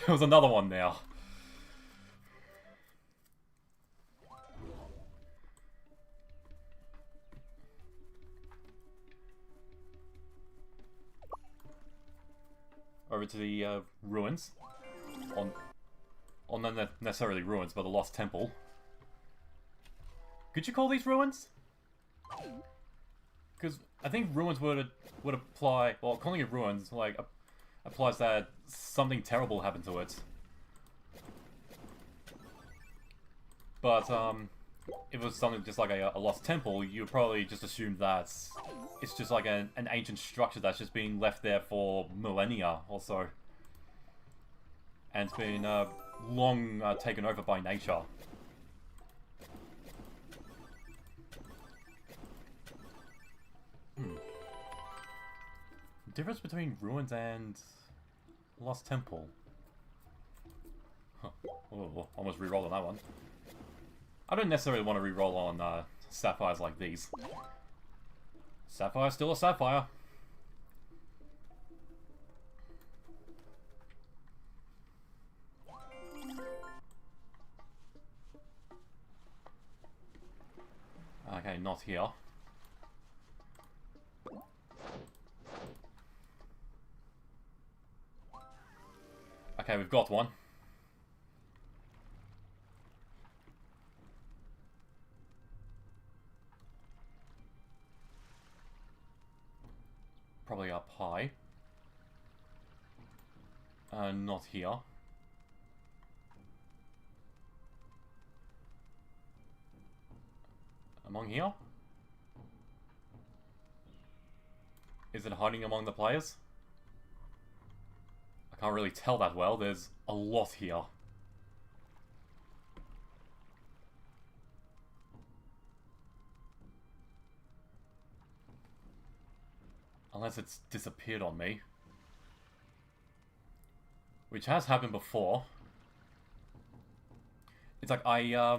There was another one now. Over to the ruins. Or not necessarily ruins, but the Lost Temple. Could you call these ruins? Because I think ruins would apply. Well, calling it ruins like applies that something terrible happened to it. But if it was something just like a lost temple, you would probably just assume that it's just like an ancient structure that's just been left there for millennia or so. And it's been long taken over by nature. Difference between ruins and lost temple. Huh. Oh, almost re-rolled on that one. I don't necessarily want to re-roll on sapphires like these. Sapphire's still a sapphire. Okay, not here. Okay, we've got one. Probably up high. Not here. Among here? Is it hiding among the players? I can't really tell that well. There's a lot here. Unless it's disappeared on me. Which has happened before. It's like I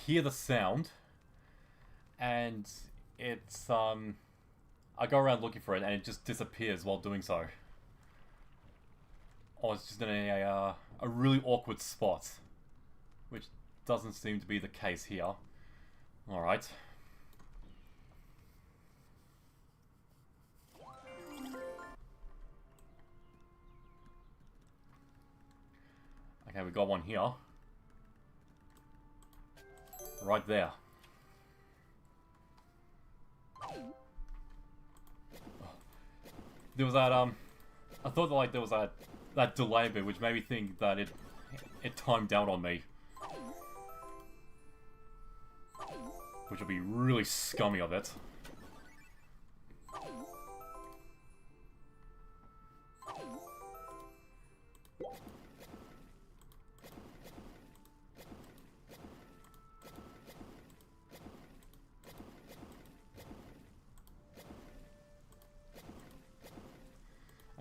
hear the sound and it's I go around looking for it and it just disappears while doing so. Or it's just in a really awkward spot. Which doesn't seem to be the case here. Alright. Okay, we got one here. Right there. There was that, I thought that, like, there was that delay bit, which made me think that it timed out on me. Which would be really scummy of it.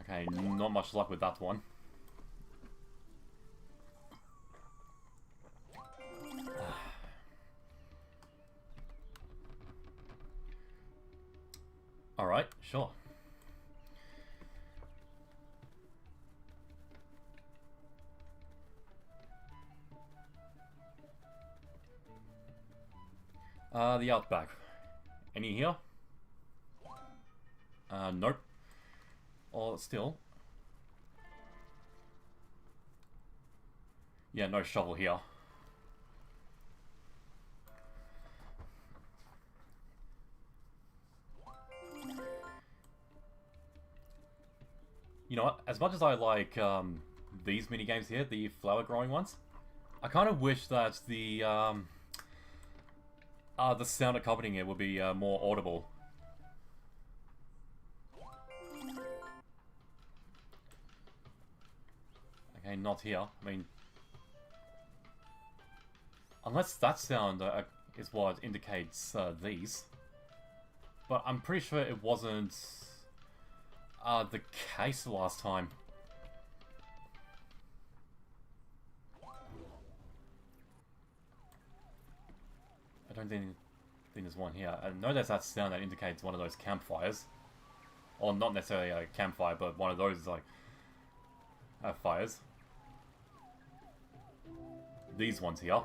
Okay, not much luck with that one. Alright, sure. The outback. Any here? Nope. Or still. Yeah, no shovel here. You know what? As much as I like these minigames here, the flower growing ones, I kind of wish that the the sound accompanying it would be more audible. Okay, not here. I mean, unless that sound is what indicates these. But I'm pretty sure it wasn't the case last time. I don't think there's one here. I know there's that sound that indicates one of those campfires. Or not necessarily a campfire, but one of those like fires. These ones here.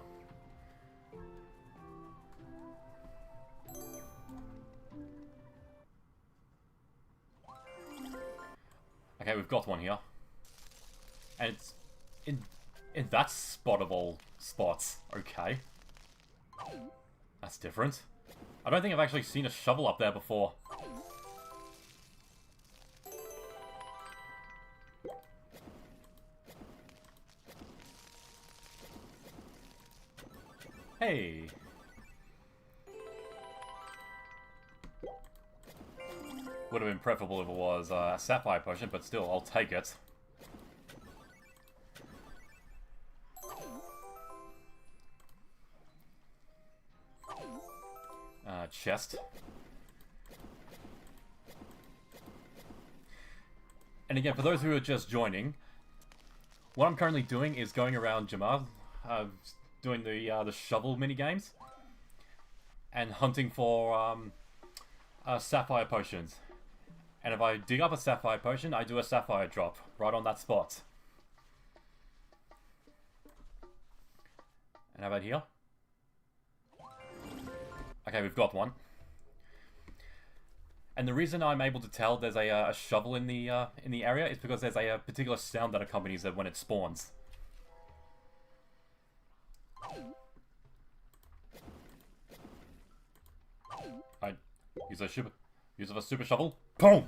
Okay, we've got one here. And it's in that spottable spots. Okay. That's different. I don't think I've actually seen a shovel up there before. Hey! Would have been preferable if it was a Sapphire potion, but still, I'll take it. Chest. And again, for those who are just joining, what I'm currently doing is going around Jamar, doing the shovel minigames, and hunting for Sapphire potions. And if I dig up a Sapphire potion, I do a Sapphire drop right on that spot. And how about here? Okay, we've got one. And the reason I'm able to tell there's a shovel in the area is because there's a particular sound that accompanies it when it spawns. I use a super shovel. Boom!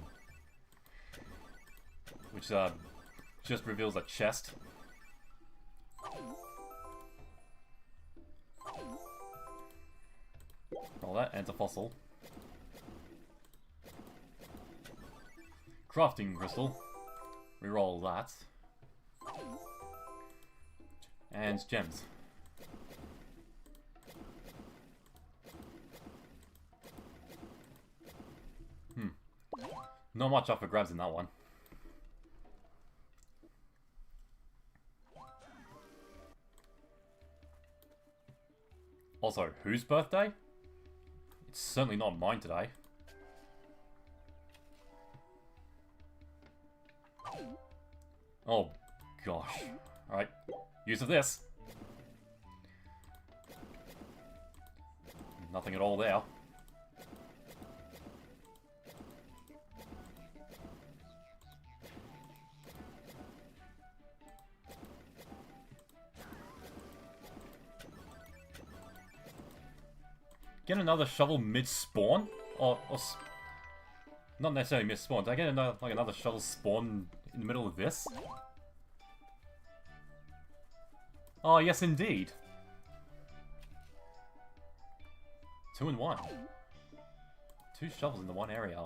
Which just reveals a chest. All that, and it's a fossil. Crafting crystal. Reroll that. And gems. Not much up for grabs in that one. Also, whose birthday? It's certainly not mine today. Oh, gosh. Alright, use of this. Nothing at all there. Get another shovel mid-spawn? Or not necessarily mid-spawn. Did I get another shovel spawn in the middle of this? Oh, yes indeed. 2 in 1. 2 shovels in the one area.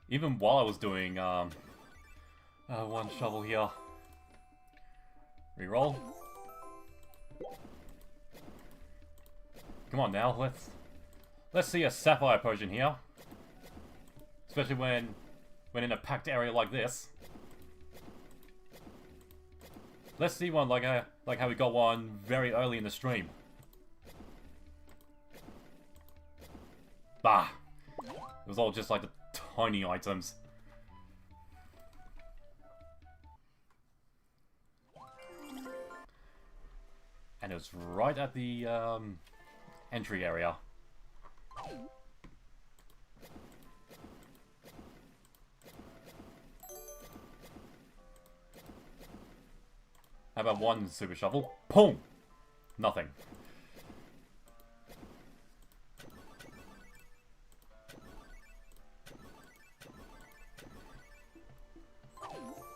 Even while I was doing, one shovel here. Reroll. Come on now, let's see a Sapphire potion here. Especially when in a packed area like this. Let's see one like how we got one very early in the stream. Bah! It was all just like the tiny items. And it was right at the entry area. How about one super shovel? Boom! Nothing.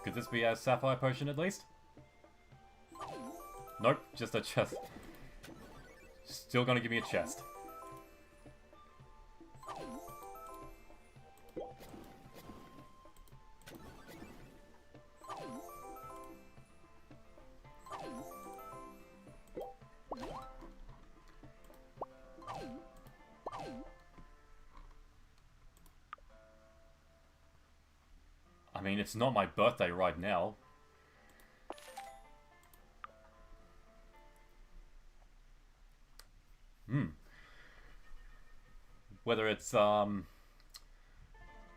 Could this be a Sapphire potion at least? Nope, just a chest. Still gonna give me a chest. I mean, it's not my birthday right now. Whether it's my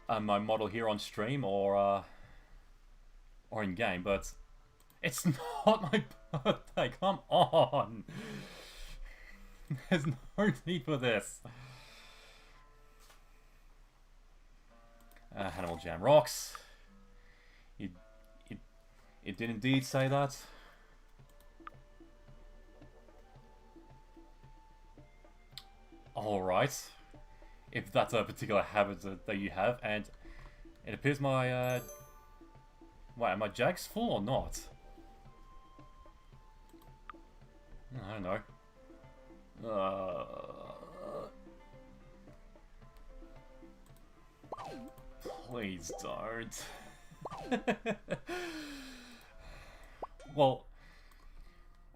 model here on stream or in game, but it's not my birthday. Come on, there's no need for this. Hannibal Jam rocks. It did indeed say that. Alright. If that's a particular habit that you have, and it appears my, wait, are my jags full or not? I don't know. Please don't. Well,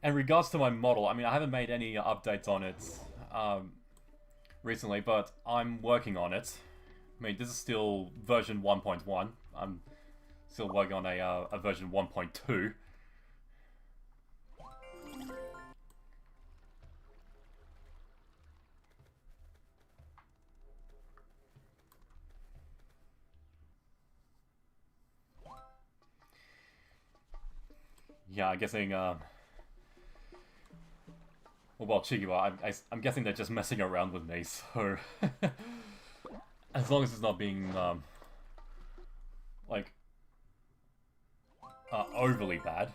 in regards to my model, I mean, I haven't made any updates on it recently, but I'm working on it. I mean, this is still version 1.1. I'm still working on a version 1.2. Yeah, I'm guessing, well, Chikiwa, I'm guessing they're just messing around with me, so... as long as it's not being, like, overly bad.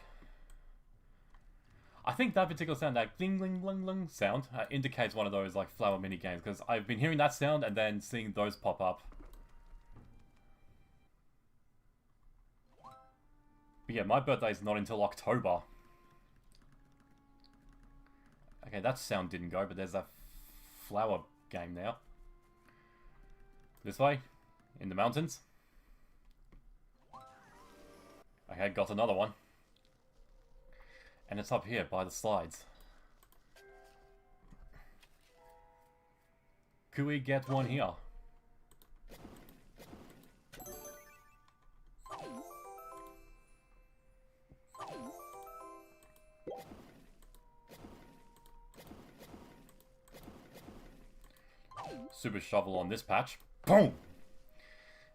I think that particular sound, that ding-ling-ling-ling sound, indicates one of those, like, flower minigames, because I've been hearing that sound and then seeing those pop up. But yeah, my birthday's not until October. Okay, that sound didn't go, but there's a flower game now. This way, in the mountains. Okay, got another one. And it's up here by the slides. Could we get one here? Super shovel on this patch. Boom!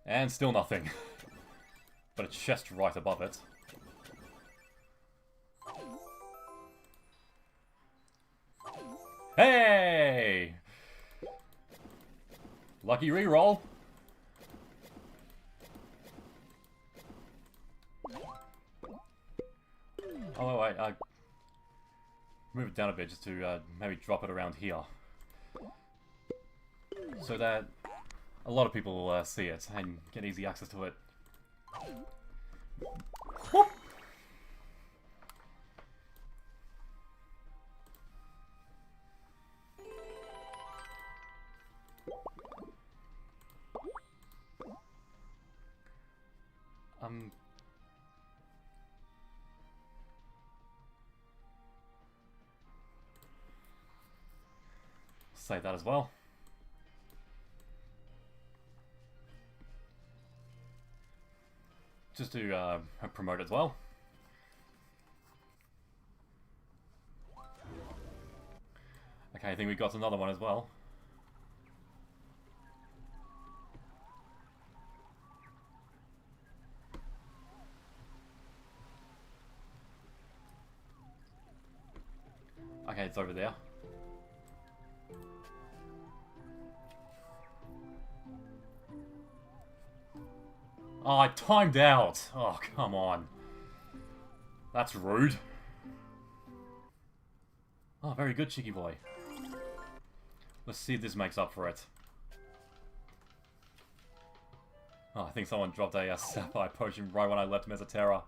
And still nothing. But a chest right above it. Hey! Lucky reroll. Oh wait, move it down a bit just to maybe drop it around here. So that a lot of people will see it and get easy access to it. Whoop. Save that as well. Just to promote as well. Okay, I think we got another one as well. Okay, it's over there. Oh, I timed out! Oh, come on. That's rude. Oh, very good, Cheeky Boy. Let's see if this makes up for it. Oh, I think someone dropped a Sapphire potion right when I left Mesoterra.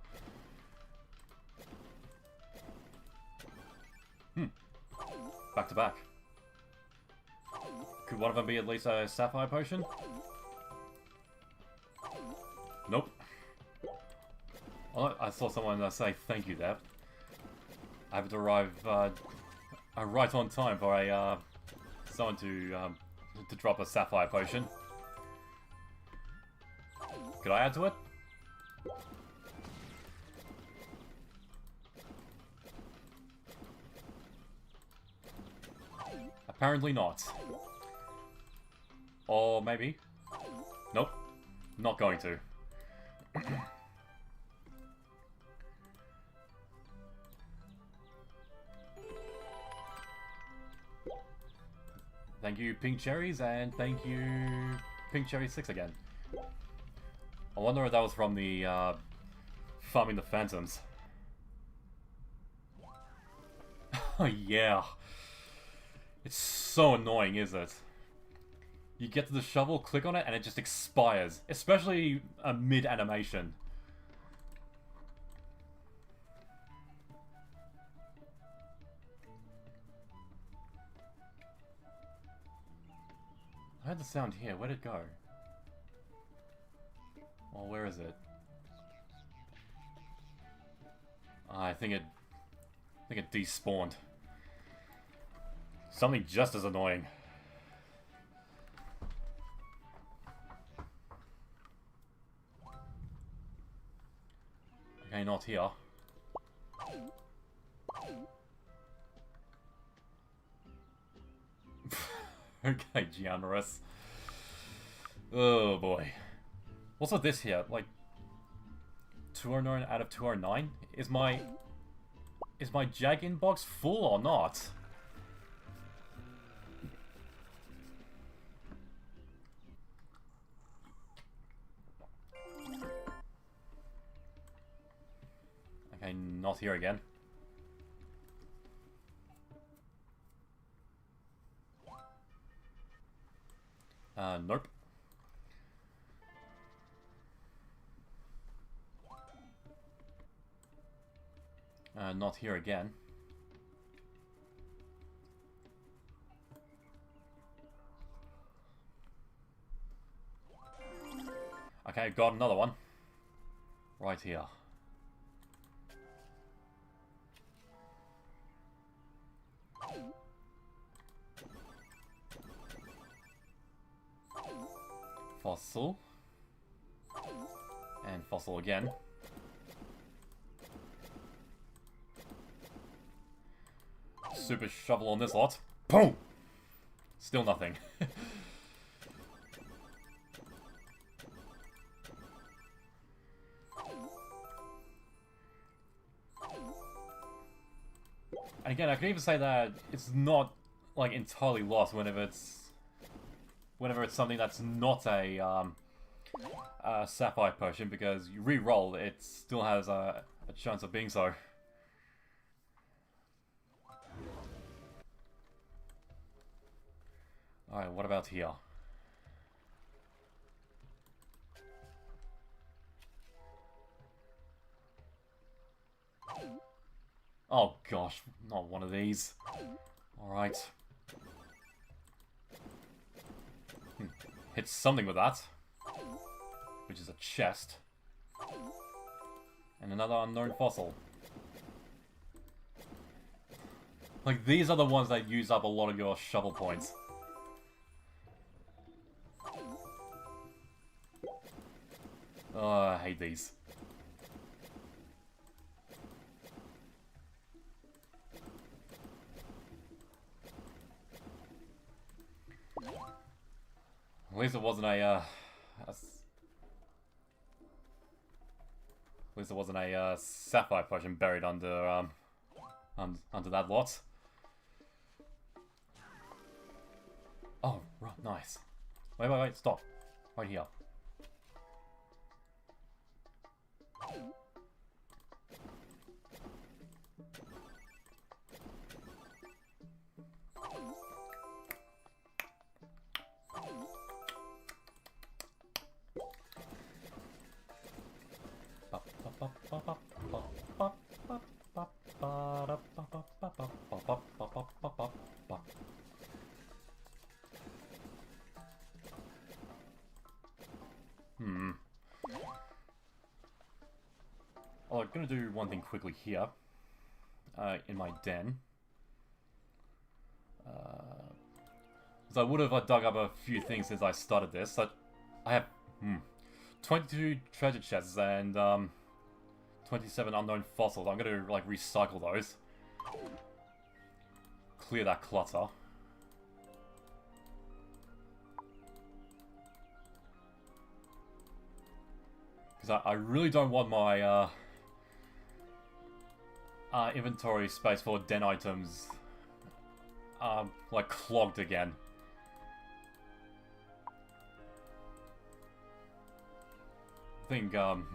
Back to back. Could one of them be at least a Sapphire potion? Nope. Oh, I saw someone say thank you there. I happened to arrive right on time for a someone to drop a Sapphire potion. Could I add to it? Apparently not. Or maybe. Nope. Not going to. Thank you, Pink Cherries, and thank you, Pink Cherry 6 again. I wonder if that was from the, Farming the Phantoms. Oh, yeah. It's so annoying, is it? You get to the shovel, click on it, and it just expires. Especially mid-animation. I heard the sound here. Where'd it go? Well, where is it? I think it despawned. Something just as annoying. Okay, not here. Okay, Giannis. Oh boy. What's with this here? Like 209 out of 209? Is my Jag inbox full or not? Okay, not here again. Nope. Not here again. Okay, got another one. Right here. Fossil. And fossil again. Super shovel on this lot. Boom! Still nothing. And again, I can even say that it's not like entirely lost whenever it's something that's not a Sapphire potion, because you re-roll, it still has a chance of being so. Alright, what about here? Oh gosh, not one of these. Alright. Hit something with that. Which is a chest. And another unknown fossil. Like, these are the ones that use up a lot of your shovel points. Oh, I hate these. At least it wasn't a Sapphire potion buried under under that lot. Oh, right, nice. Wait, stop. Right here. Oh, I'm gonna do one thing quickly here. In my den. So I would have dug up a few things since I started this. So I have 22 treasure chests and 27 unknown fossils. I'm gonna like recycle those. Clear that clutter. Because I really don't want my inventory space for den items like clogged again. I think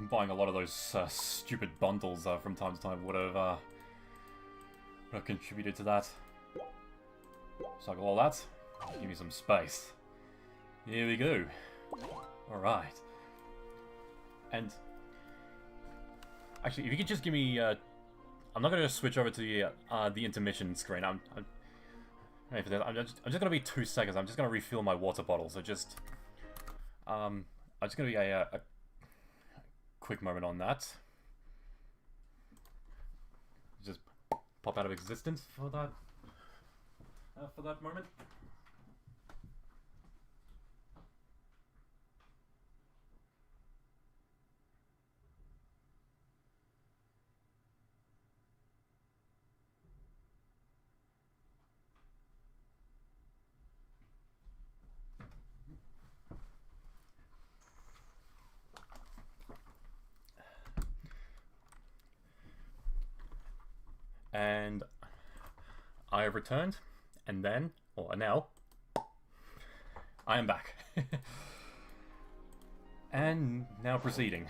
buying a lot of those stupid bundles from time to time would have contributed to that. Cycle all that. Give me some space. Here we go. Alright. And actually, if you could just give me I'm not going to switch over to the intermission screen. I'm just going to be 2 seconds. I'm just going to refill my water bottle. So just I'm just going to be a quick moment on that. Just pop out of existence for that moment. And I have returned, and then, or now, I am back. And now proceeding.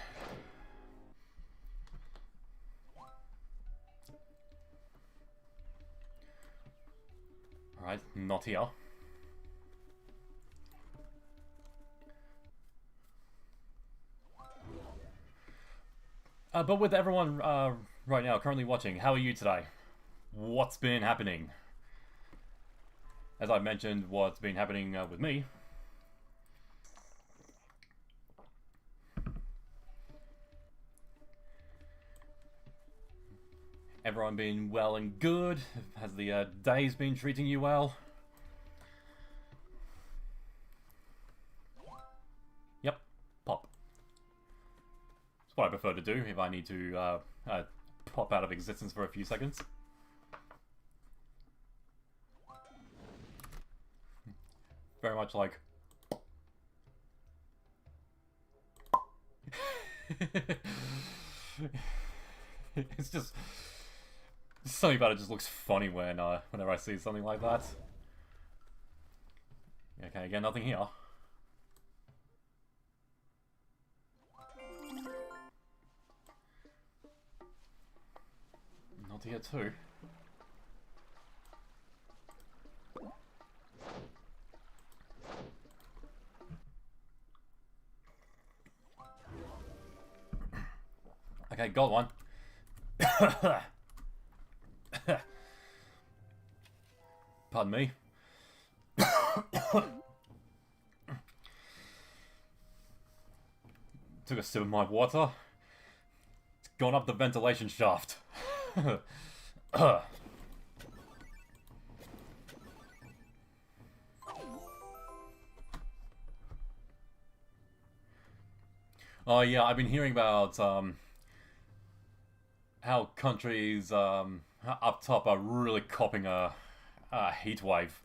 Alright, not here. But with everyone right now currently watching, how are you today? What's been happening? As I mentioned, what's been happening with me. Everyone been well and good? Has the days been treating you well? Yep, pop. That's what I prefer to do if I need to pop out of existence for a few seconds. Very much like... It's just... Something about it just looks funny when whenever I see something like that. Okay, again, nothing here. Not here too. Okay, got one. Pardon me. Took a sip of my water. It's gone up the ventilation shaft. Oh yeah, I've been hearing about how countries up top are really copping a heat wave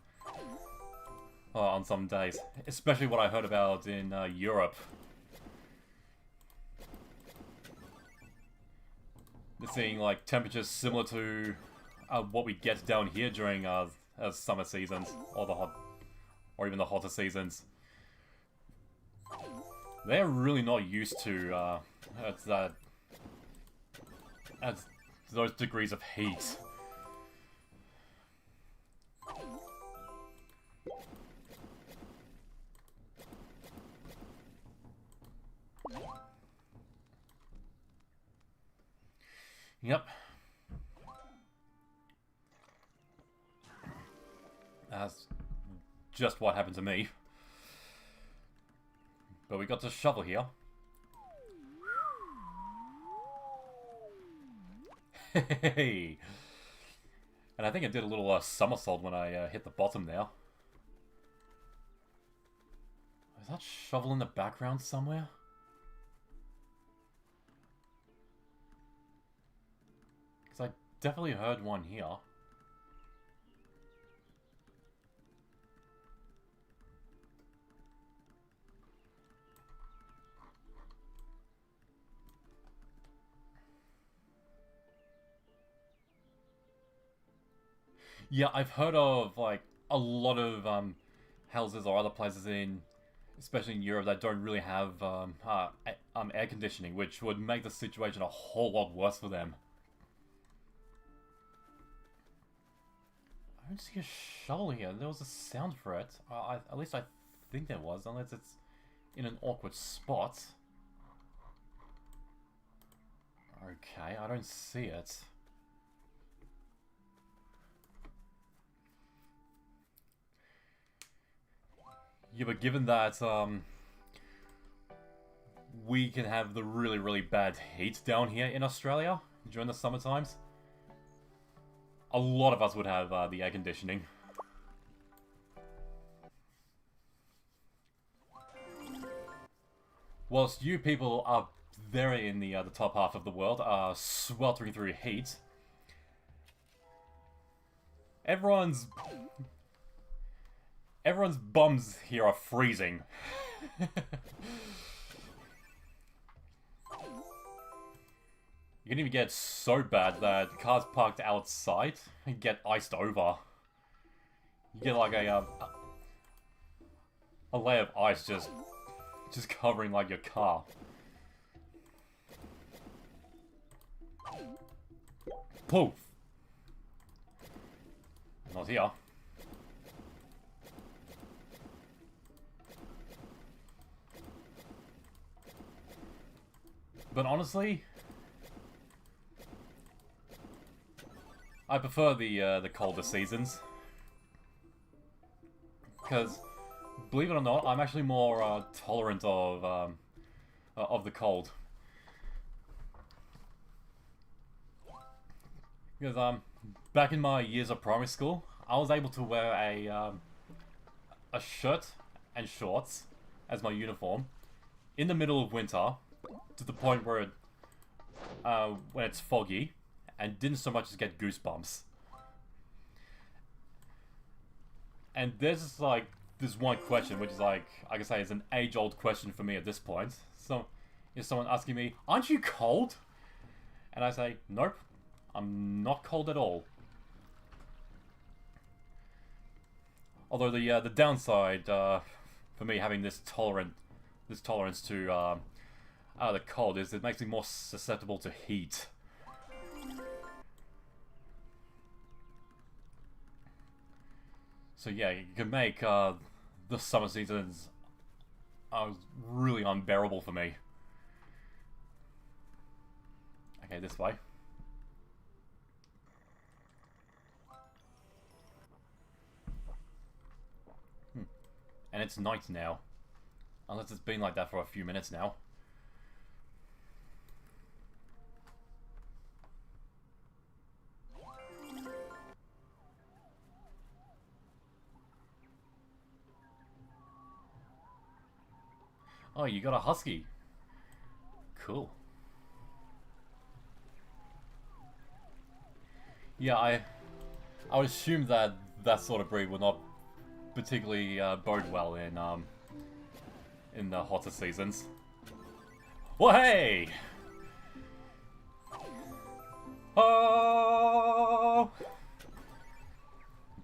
on some days. Especially what I heard about in Europe. They're seeing like temperatures similar to what we get down here during summer seasons or even the hotter seasons. They're really not used to those degrees of heat. Yep. That's just what happened to me. But we got the shovel here. Hey! And I think I did a little somersault when I hit the bottom there. Is that shovel in the background somewhere? Because I definitely heard one here. Yeah, I've heard of, like, a lot of houses or other places in, especially in Europe, that don't really have air conditioning, which would make the situation a whole lot worse for them. I don't see a shovel here. There was a sound for it. At least I think there was, unless it's in an awkward spot. Okay, I don't see it. Yeah, but given that we can have the really, really bad heat down here in Australia during the summer times, a lot of us would have the air conditioning. Whilst you people are there in the top half of the world are sweltering through heat, everyone's bums here are freezing. You can even get so bad that cars parked outside get iced over. You get like a layer of ice just covering like your car. Poof! Not here. But honestly, I prefer the colder seasons, because believe it or not, I'm actually more tolerant of the cold. Because back in my years of primary school, I was able to wear a shirt and shorts as my uniform in the middle of winter, to the point where it, when it's foggy, and didn't so much as get goosebumps. And there's just like this one question, which is like, I can say, is an age-old question for me at this point. So, is someone asking me, "Aren't you cold?" And I say, "Nope, I'm not cold at all." Although the downside for me having this tolerance to the cold is it makes me more susceptible to heat. So yeah, you can make the summer seasons really unbearable for me. Okay, this way. And it's night now. Unless it's been like that for a few minutes now. Oh, you got a husky. Cool. Yeah, I would assume that that sort of breed would not particularly bode well in the hotter seasons. Well, hey! Oh!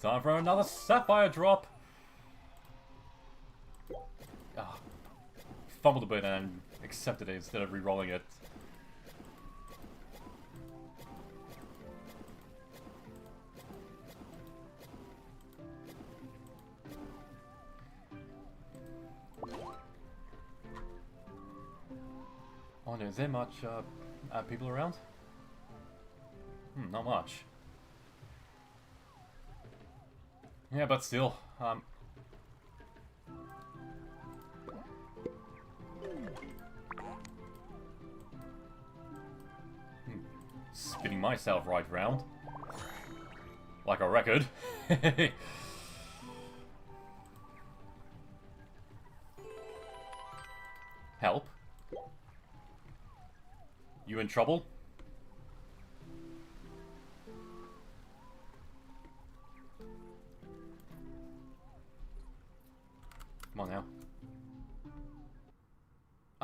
Time for another Sapphire drop. Ah, fumbled a bit and accepted it instead of re-rolling it. Oh no, is there much people around? Not much. Yeah, but still, spinning myself right round. Like a record. Help. You in trouble?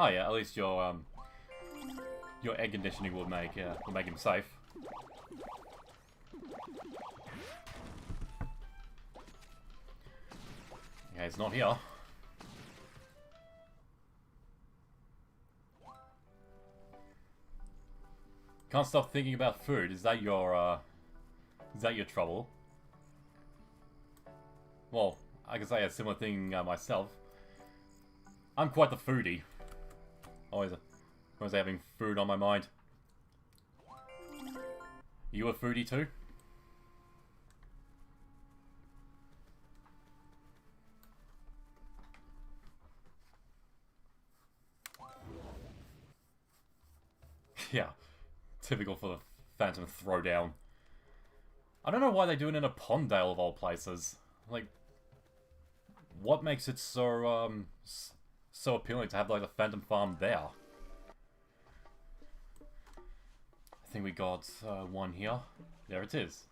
Oh yeah, at least your air conditioning will make him safe. Okay, it's not here. Can't stop thinking about food. Is that your trouble? Well, I can say a similar thing myself. I'm quite the foodie. Always having food on my mind. You a foodie too? Yeah, typical for the Phantom Throwdown. I don't know why they do it in a Pondale of all places. Like, what makes it so so appealing to have like the Phantom Farm there? I think we got one here. There it is.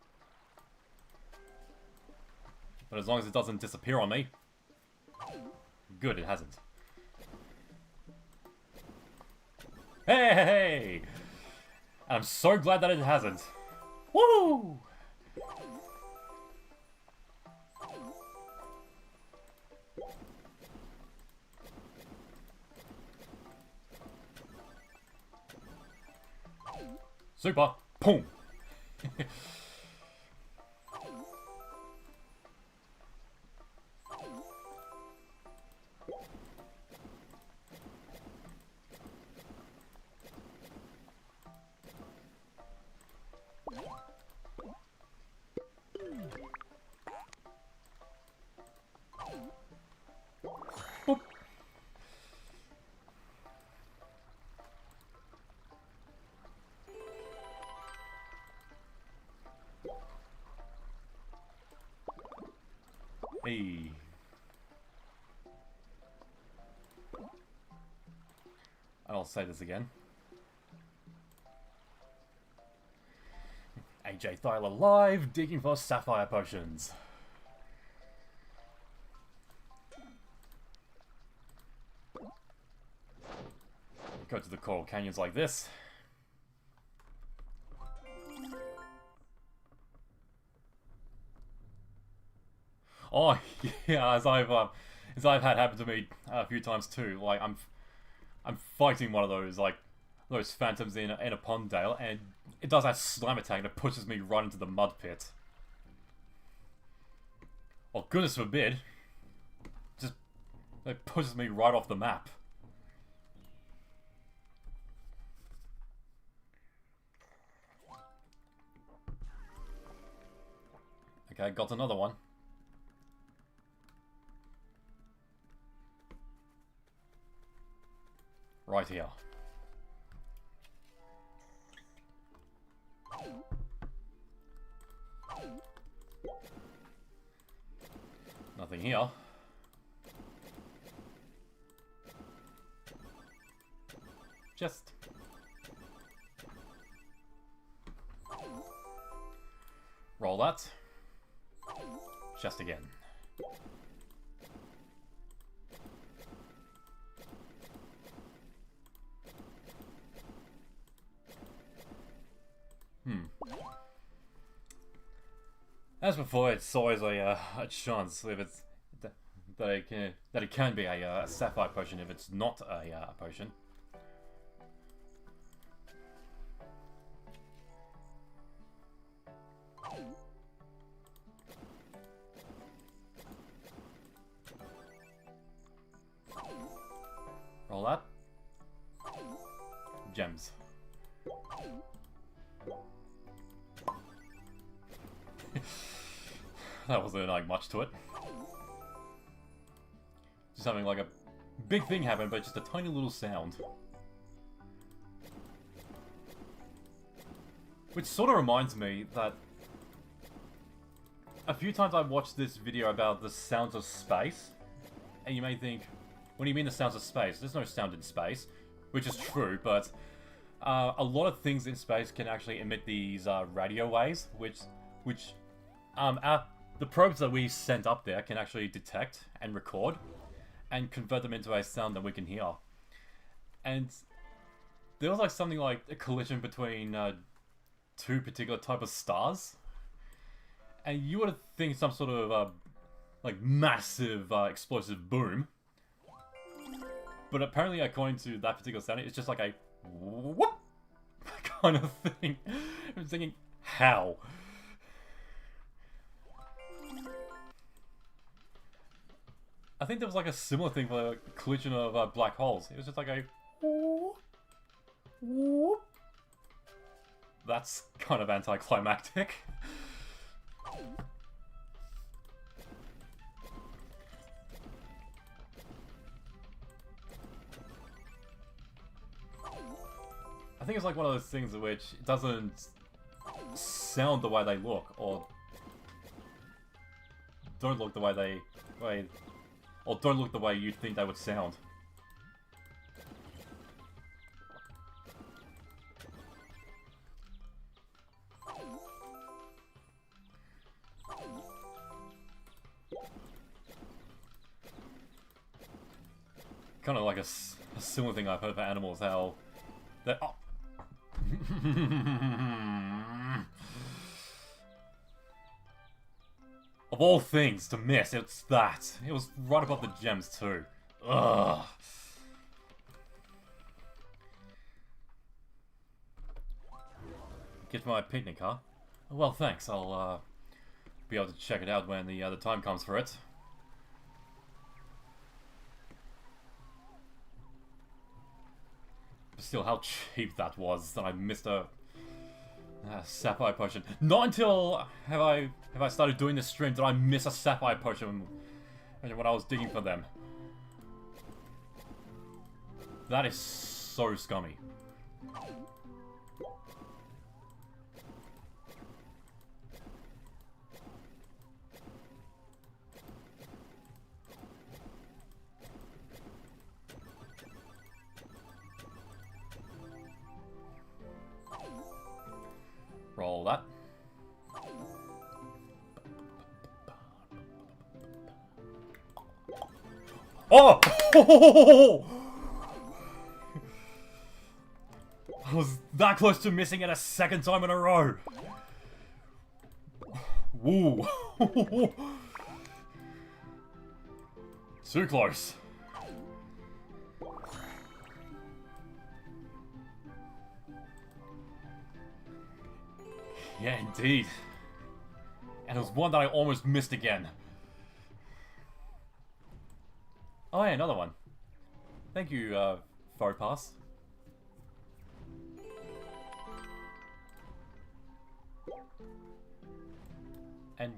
But as long as it doesn't disappear on me. Good, it hasn't. Hey, hey, hey! I'm so glad that it hasn't. Woo! Super! Boom! Boop. Hey. I'll say this again. AJ Thyla live, digging for Sapphire potions. Go to the coral canyons like this. Oh yeah, as I've had happen to me a few times too. Like I'm fighting one of those those phantoms in a Pondale, and it does that slam attack and it pushes me right into the mud pit. Oh goodness forbid! Just it pushes me right off the map. Okay, got another one. Right here. Nothing here. Just roll that. Just again. As before, it's always a chance if it's that it can be a sapphire potion if it's not a potion. Roll that. Gems. That wasn't like much to it. Just having like a big thing happen, but just a tiny little sound. Which sort of reminds me that a few times I've watched this video about the sounds of space, and you may think, what do you mean the sounds of space? There's no sound in space, which is true, but a lot of things in space can actually emit these radio waves, which the probes that we sent up there can actually detect and record and convert them into a sound that we can hear. and there was like something like a collision between two particular type of stars, and you would think some sort of like massive explosive boom, but apparently according to that particular sound, it's just like a whoop kind of thing. I'm thinking, how? I think there was like a similar thing for the collision of black holes. It was just like a whoop. That's kind of anticlimactic. I think it's like one of those things in which it doesn't sound the way they look, or don't look the way they or don't look the way you'd think they would sound. Kind of like a similar thing I've heard for animals, how they're... Oh. Of all things to miss, it's that. It was right above the gems too. Ugh. Get my picnic, huh? Well, thanks. I'll be able to check it out when the time comes for it. But still, how cheap that was that I missed a Sapphire potion. Not until have I started doing this stream did I miss a Sapphire potion when I was digging for them. That is so scummy. Roll that. Oh! I was that close to missing it a second time in a row. Woo. Too close. Yeah, indeed. And it was one that I almost missed again. Oh, yeah, another one. Thank you, Faux Pass. And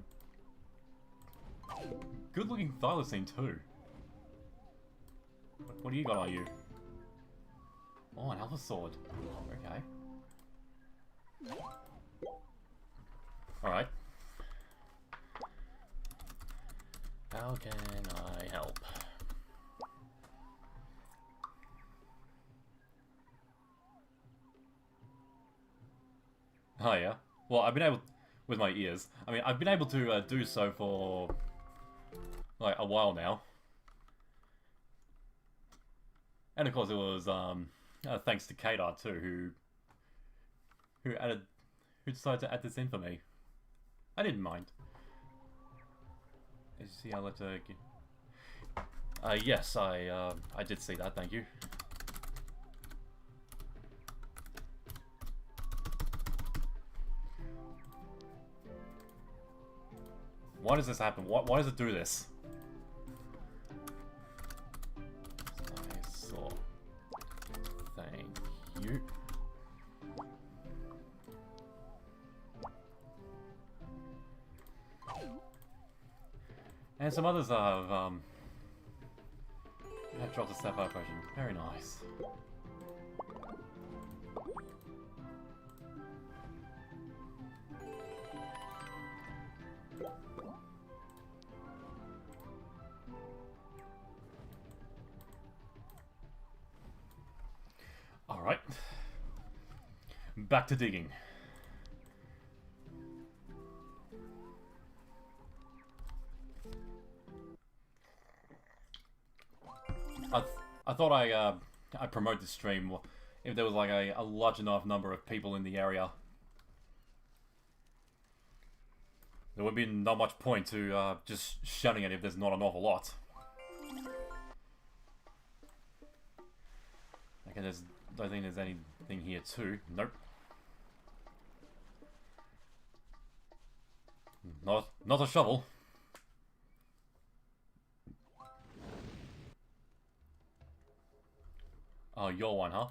good-looking Thyla scene too. What do you got on you? Oh, an Alpha Sword. Okay. Alright. How can I help? Oh yeah. Well, I've been able, with my ears, I mean, I've been able to do so for, like, a while now. And of course it was, thanks to Kadar too, who decided to add this in for me. I didn't mind. Did you see how let yes, I did see that, thank you. Why does this happen? Why does it do this? I saw. Thank you. And some others have dropped a Sapphire potion. Very nice. Alright. Back to digging. I thought I I'd promote the stream if there was like a large enough number of people in the area. There would be not much point to just shouting it if there's not an awful lot. Okay, don't think there's anything here too. Nope. Not a shovel. Oh, you're one, huh?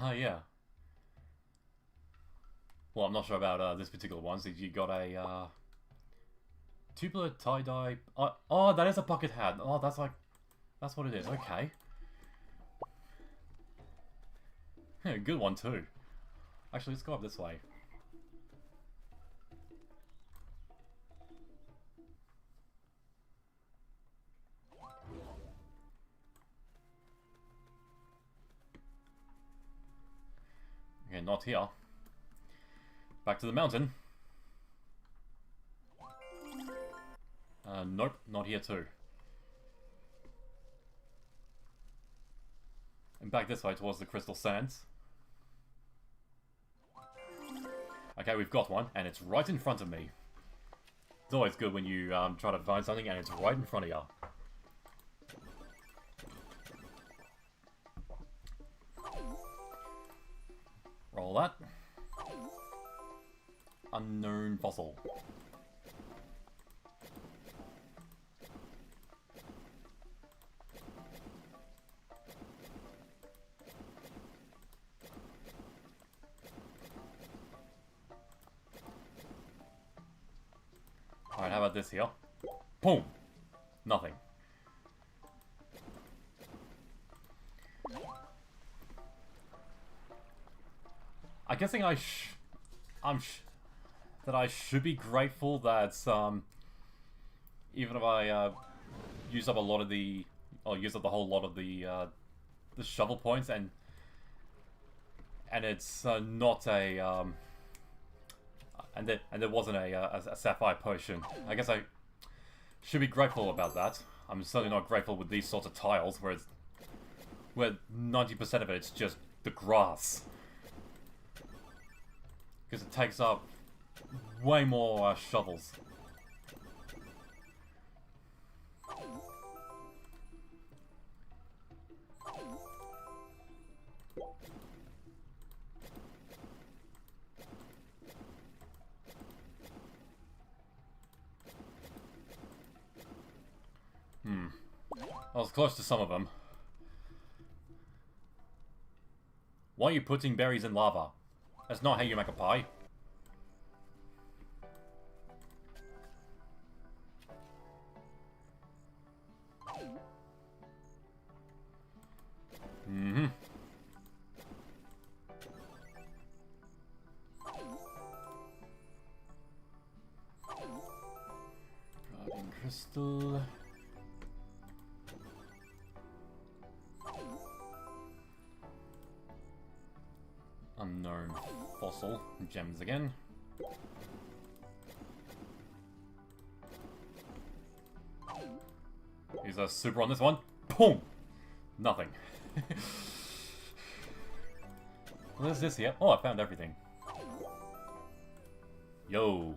Oh, yeah. Well, I'm not sure about this particular one. So you got a tubular tie-dye. Oh, that is a bucket hat. Oh, that's what it is. Okay. Yeah, good one too. Actually, let's go up this way. Okay, not here. Back to the mountain. Nope, not here too. And back this way towards the crystal sands. Okay, we've got one, and it's right in front of me. It's always good when you try to find something and it's right in front of you. Roll that. Unknown fossil. Alright, how about this here? Boom! Nothing. I'm guessing that I should be grateful that even if I use up a lot of the, or use up the whole lot of the shovel points, and it's not a and there wasn't a sapphire potion. I guess I should be grateful about that. I'm certainly not grateful with these sorts of tiles where 90% of it's just the grass. Because it takes up way more shovels. I was close to some of them. Why are you putting berries in lava? That's not how you make a pie. Mm-hmm. Driving crystal. Unknown fossil. Gems again. Use a super on this one. Boom! Nothing. What is this here? Oh, I found everything. Yo.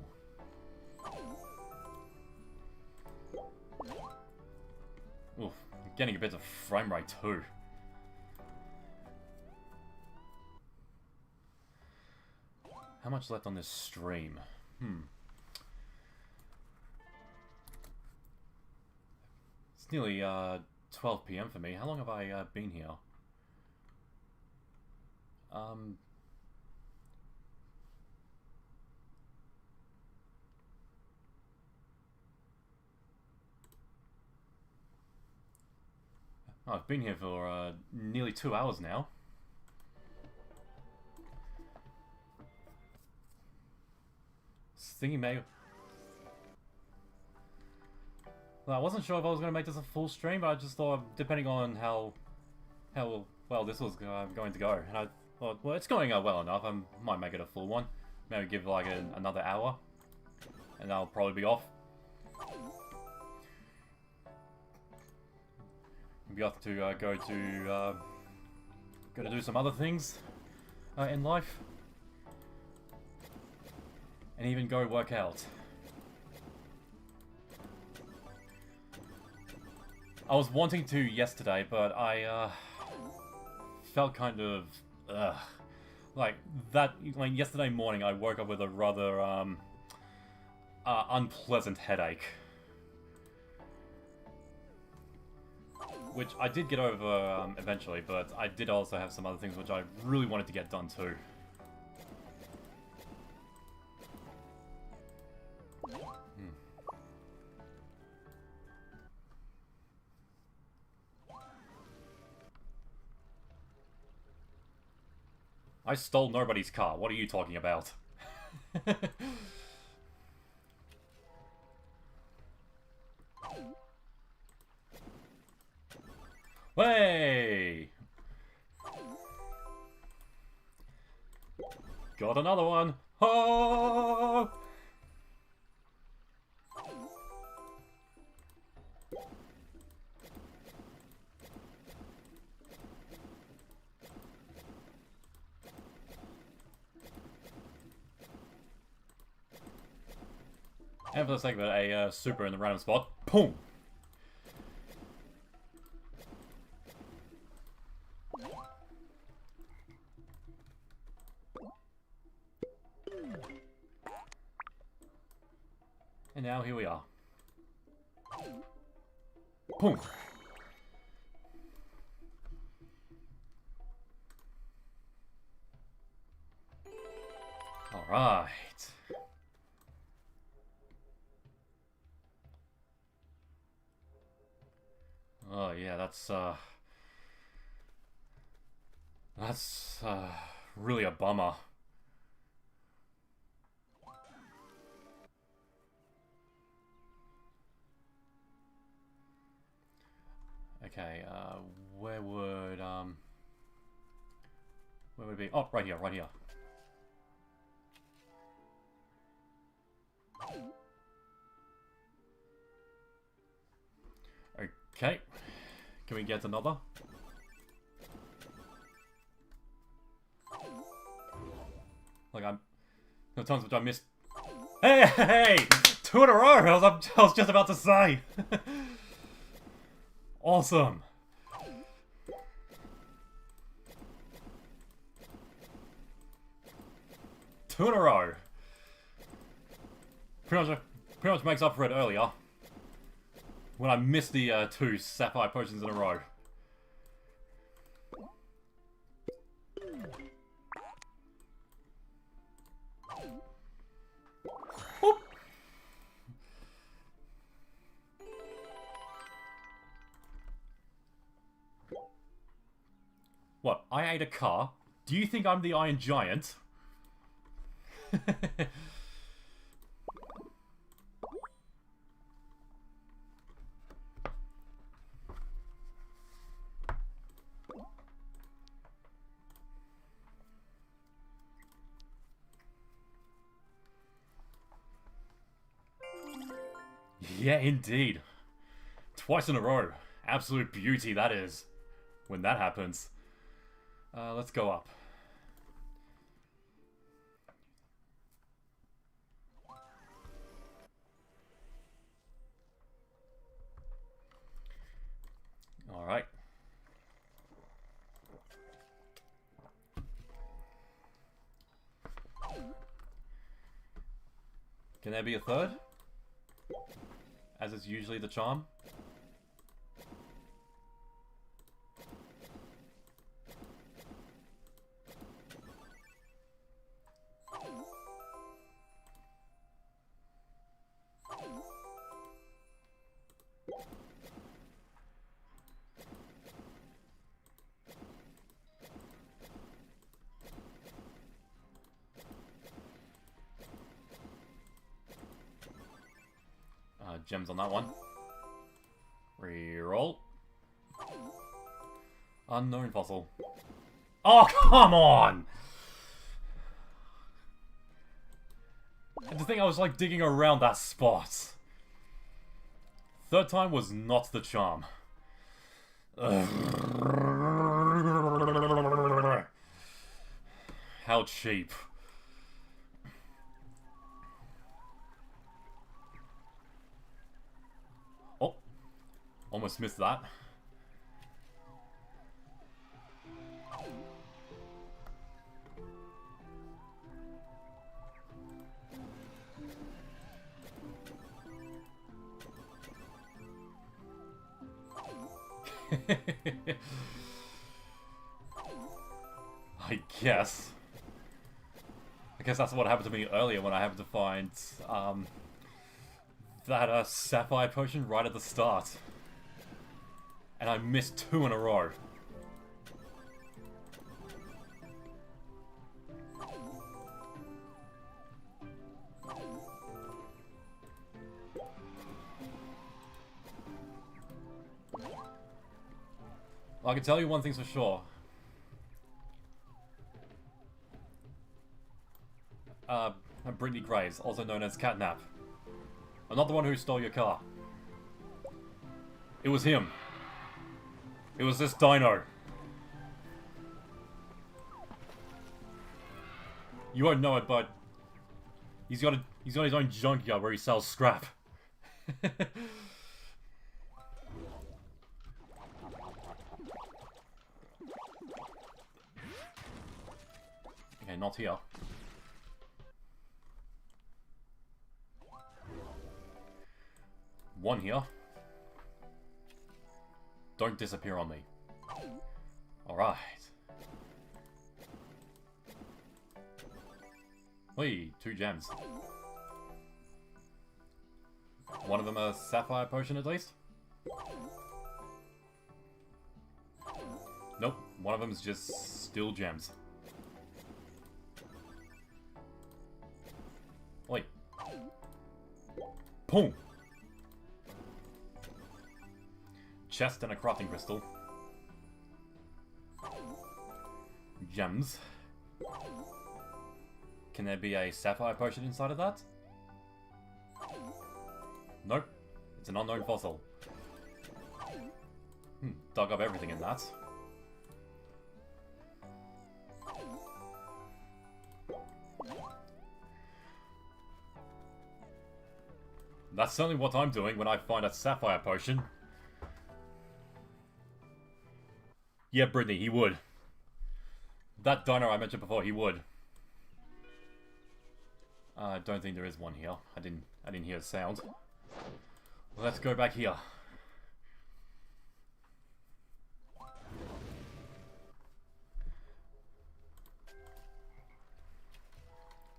Oof, I'm getting a bit of frame rate too. How much left on this stream? It's nearly 12 PM for me. How long have I been here? I've been here for nearly 2 hours now. Thinking maybe... Well, I wasn't sure if I was going to make this a full stream, but I just thought, depending on how well this was going to go, and I thought, well, it's going well enough. I might make it a full one. Maybe give like another hour. And I'll probably be off. Be off to go to do some other things in life, and even go work out. I was wanting to yesterday, but I felt kind of like that. Like yesterday morning, I woke up with a rather unpleasant headache. Which I did get over eventually, but I did also have some other things which I really wanted to get done too. I stole nobody's car. What are you talking about? Way! Got another one! Oh! And for the sake of it, a super in the random spot. Boom! And now here we are. Boom! Alright. Oh yeah, that's really a bummer. Okay, where would it be? Oh, right here, right here. Okay, can we get another? Like no times which I missed. Hey, hey, 2 in a row. I was just about to say. Awesome. Two in a row. Pretty much makes up for it earlier when I missed the 2 Sapphire potions in a row. Whoop. What? I ate a car? Do you think I'm the Iron Giant? Yeah, indeed. Twice in a row. Absolute beauty, that is. When that happens. Let's go up. Alright. Can there be a third? As is usually the charm. Gems on that one. Reroll. Unknown fossil. Oh, come on! And to think I was like digging around that spot. Third time was not the charm. How cheap. Oh, almost missed that. I guess that's what happened to me earlier when I happened to find that Sapphire potion right at the start. And I missed 2 in a row. Well, I can tell you one thing's for sure. Brittany Graves, also known as Catnap. I'm not the one who stole your car. It was him. It was this dino. You won't know it, but he's got his own junkyard where he sells scrap. Okay, not here. One here. Don't disappear on me. Alright. Wait, 2 gems. One of them a Sapphire potion at least? Nope, one of them is just still gems. Wait. Boom! Chest and a crafting crystal. Gems. Can there be a Sapphire potion inside of that? Nope. It's an unknown fossil. Dug up everything in that. That's certainly what I'm doing when I find a Sapphire potion. Yeah, Brittany, he would. That dino I mentioned before, he would. I don't think there is one here. I didn't hear a sound. Let's go back here.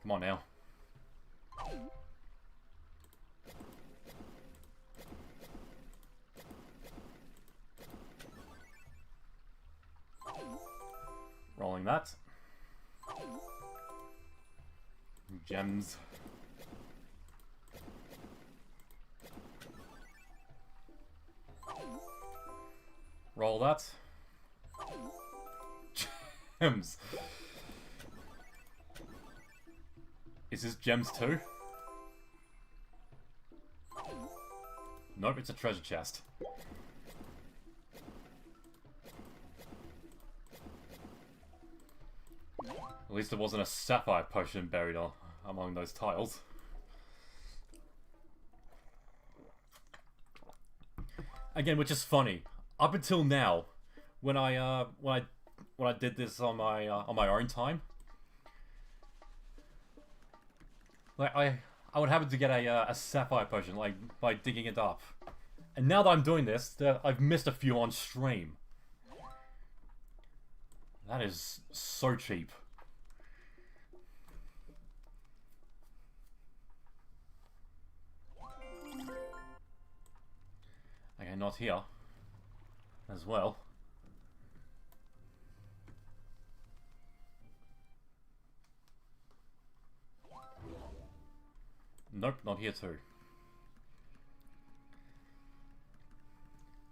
Come on now. Rolling that. Gems. Roll that. Gems. Is this gems too? Nope, it's a treasure chest. At least there wasn't a Sapphire potion buried among those tiles. Again, which is funny. Up until now, when I did this on my own time, like I would happen to get a Sapphire potion like by digging it up, and now that I'm doing this, I've missed a few on stream. That is so cheap. Okay, not here. As well. Nope, not here too.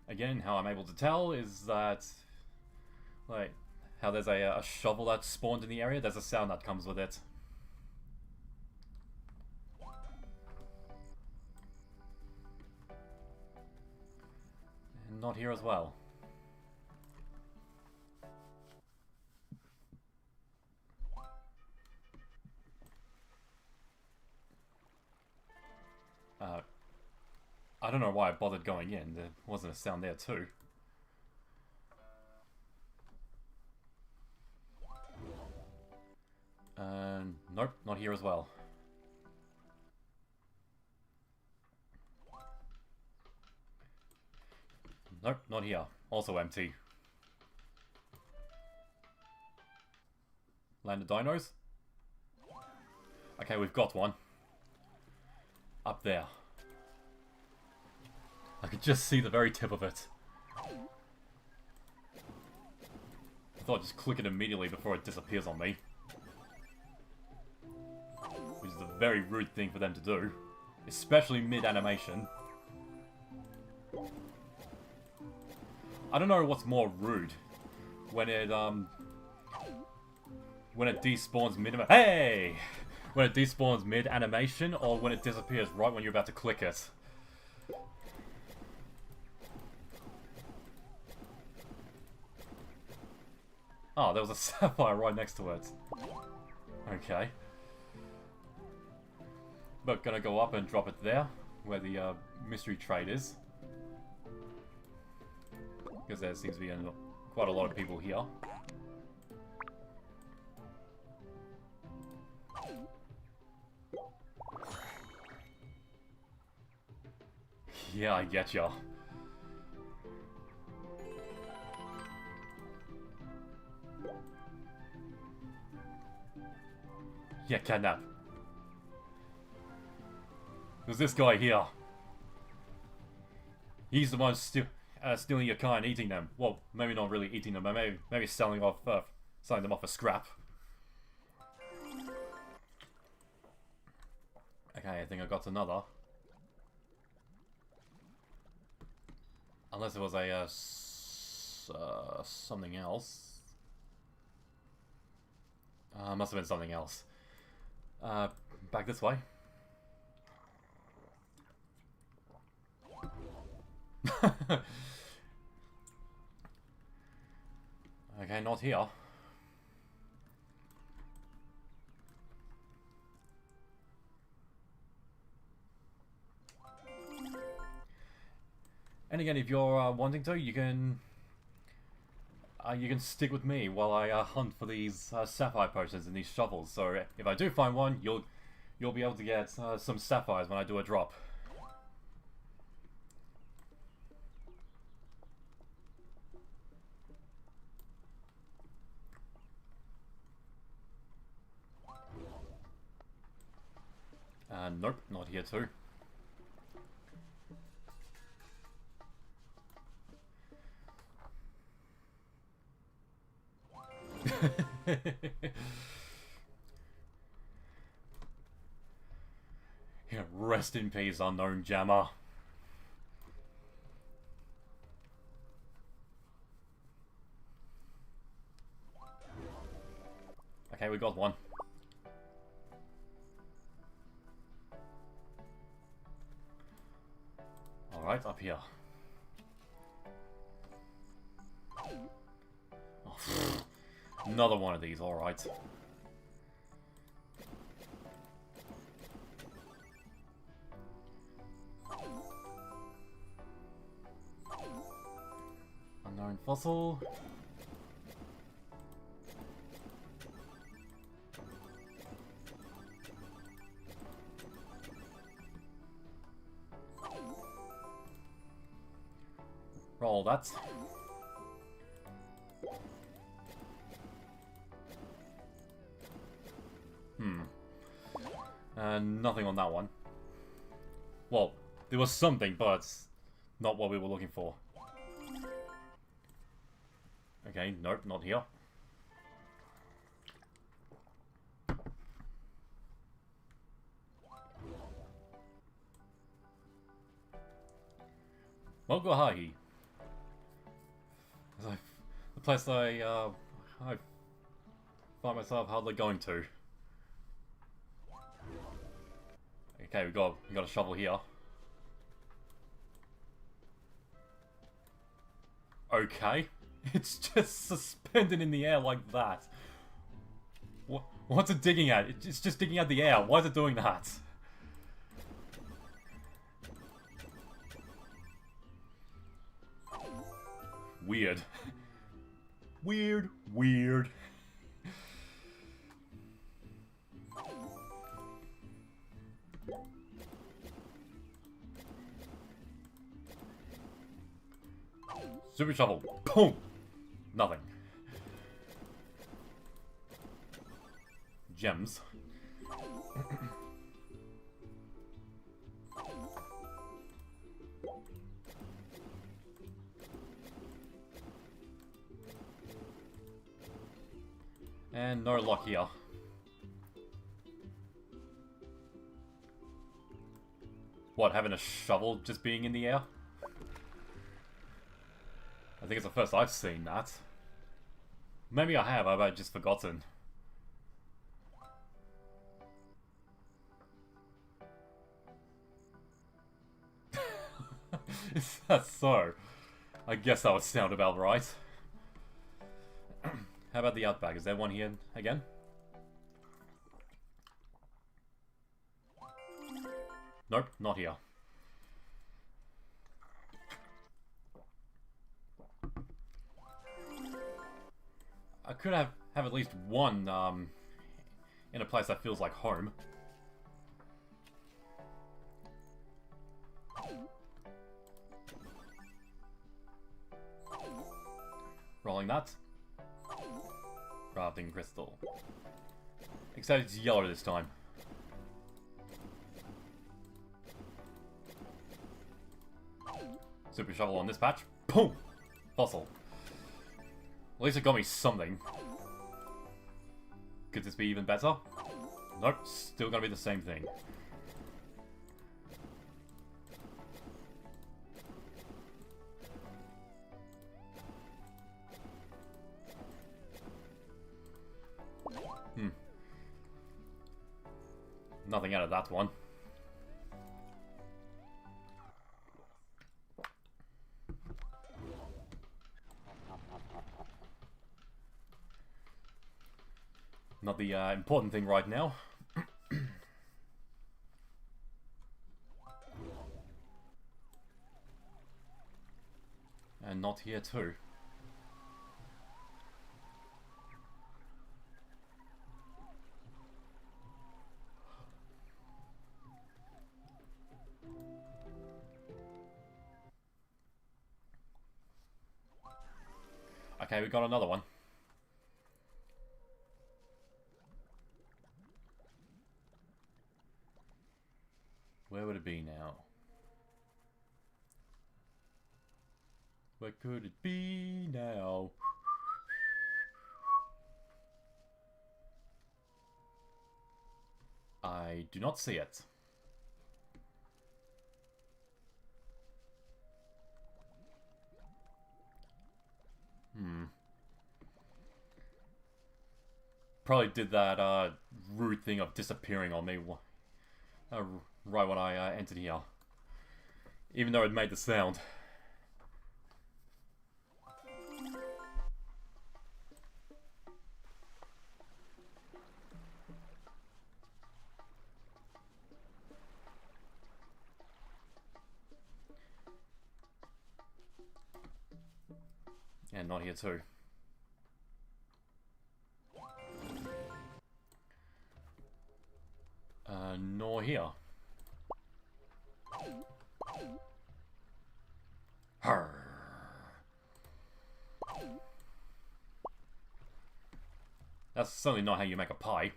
Again, how I'm able to tell is that, like, how there's a shovel that spawned in the area, there's a sound that comes with it. not here as well. I don't know why I bothered going in. There wasn't a sound there too. Nope, not here as well. Nope, not here. Also empty. Land of dinos? Okay, we've got one. Up there. I could just see the very tip of it. I thought I'd just click it immediately before it disappears on me. Which is a very rude thing for them to do. Especially mid-animation. I don't know what's more rude. When it despawns Hey! When it despawns mid-animation, or when it disappears right when you're about to click it. Oh, there was a Sapphire right next to it. Okay. But gonna go up and drop it there, where the mystery trade is. Because there seems to be quite a lot of people here. Yeah, I get ya. Yeah, catnap. There's this guy here. He's the one stealing your car and eating them. Well, maybe not really eating them, but maybe selling them off for scrap. Okay, I think I got another. Unless it was a something else. Must have been something else. Back this way. Okay, not here. And again, if you're wanting to, you can stick with me while I hunt for these sapphire potions and these shovels. So if I do find one, you'll be able to get some sapphires when I do a drop. Nope, not here too. Yeah, rest in peace, unknown jammer. Okay, we got one. Alright, up here. Oh, another one of these, alright. Unknown fossil. Roll that. Nothing on that one. Well, there was something, but not what we were looking for. Okay, nope, not here. Moguahahi. The place I find myself hardly going to. Okay, we got a shovel here. Okay. It's just suspended in the air like that. What's it digging at? It's just digging at the air. Why is it doing that? Weird. Weird. Weird. Super shovel. Boom! Nothing. Gems. And no lock here. What, having a shovel just being in the air? I think it's the first I've seen that. Maybe I have, I've just forgotten. Is that so? I guess that would sound about right. How about the outback? Is there one here again? Nope, not here. I could have at least one in a place that feels like home. Rolling that. Crafting crystal. Except it's yellow this time. Super shovel on this patch. Boom! Fossil. At least it got me something. Could this be even better? Nope, still gonna be the same thing. Nothing out of that one. Not the important thing right now. And not here too. Okay, we got another one. Where would it be now? Where could it be now? I do not see it. Probably did that rude thing of disappearing on me right when I entered here. Even though it made the sound. And not here too. Nor here. Arr. That's certainly not how you make a pie.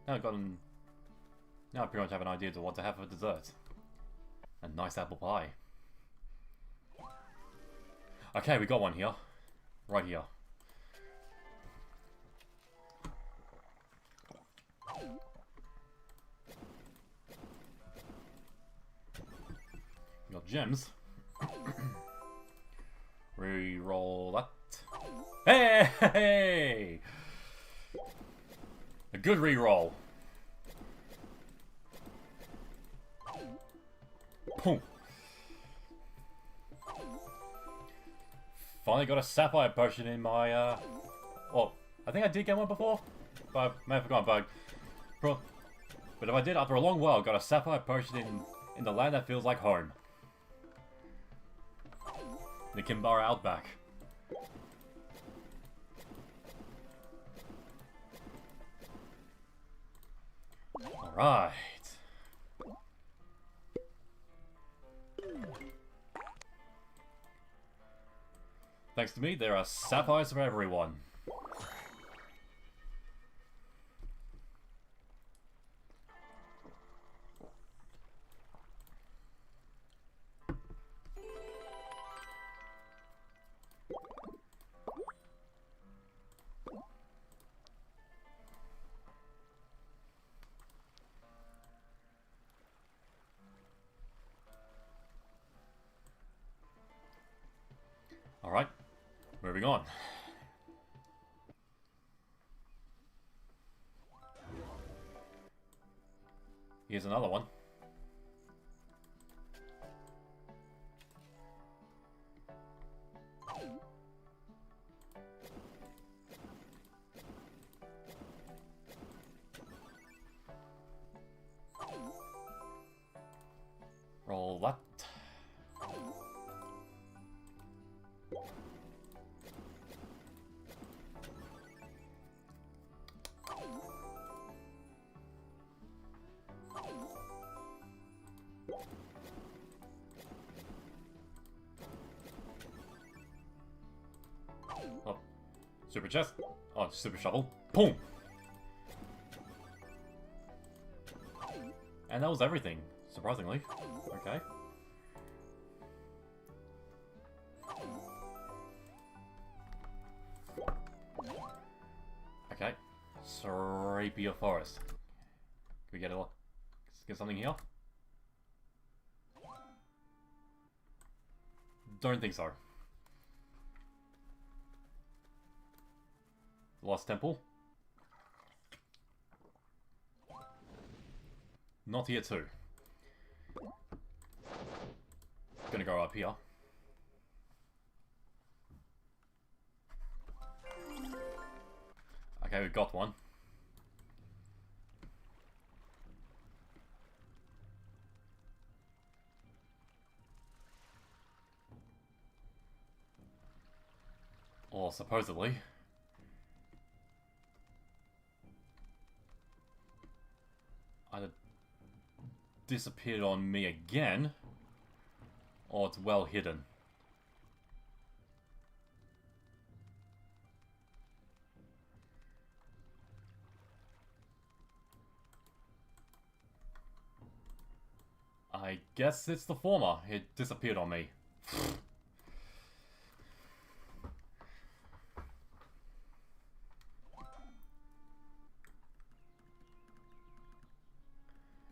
Now I pretty much have an idea of what to have for dessert. A nice apple pie. Okay, we got one here. Right here. We got gems. Reroll that. Hey! good reroll. Boom. Finally got a Sapphire potion in my, well, I think I did get one before, but I may have forgotten, but if I did, after a long while, got a Sapphire potion in the land that feels like home. The Kimbara Outback. Alright. Thanks to me, there are sapphires for everyone. Alright, moving on. Here's another one. Roll that. Oh, super chest. Oh, super shovel. Boom! And that was everything, surprisingly. Okay. Okay. Serapia Forest. Can we get get something here? Don't think so. Lost Temple. Not here too. Gonna go up here. Okay, we've got one. Or supposedly. Either disappeared on me again, or it's well hidden. I guess it's the former. It disappeared on me.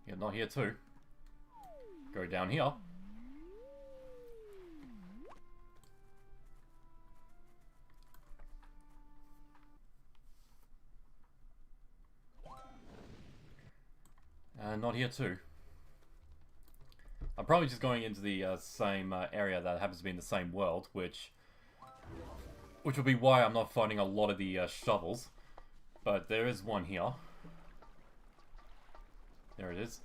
Yeah, not here too. Go down here. And not here too. I'm probably just going into the same area that happens to be in the same world, which will be why I'm not finding a lot of the shovels. But there is one here. There it is.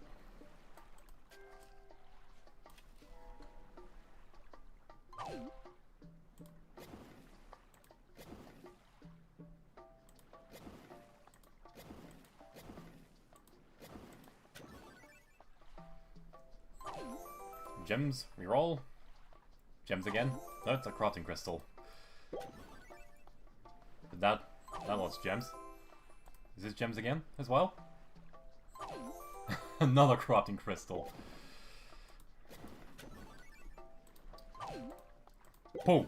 Gems, reroll. Gems again. No, it's a crafting crystal. That lost gems. Is this gems again as well? Another crafting crystal. Poof.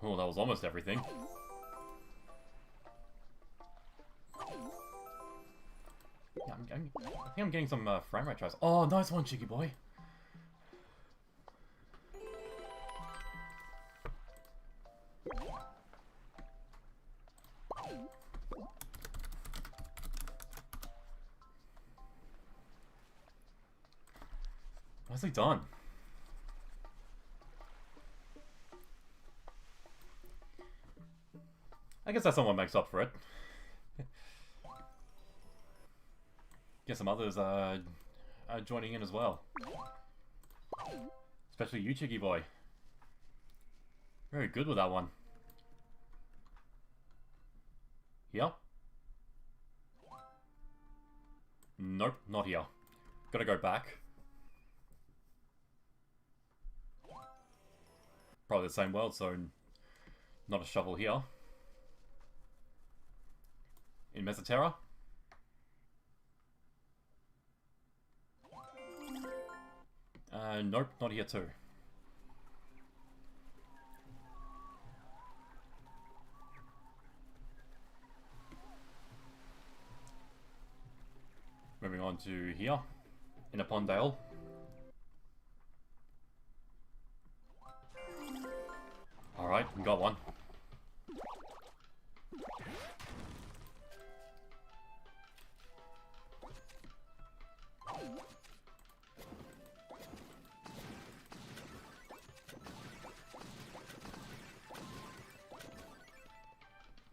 Oh, that was almost everything. Yeah, I think I'm getting some frame rate tries. Oh, nice one, Cheeky boy. Nicely done. I guess that somewhat makes up for it. Get some others joining in as well. Especially you, Cheeky boy. Very good with that one. Here? Nope, not here. Gotta go back. Probably the same world, so not a shovel here. In Mesoterra? Nope, not here too. Moving on to here, in Apondale. Alright, we got one.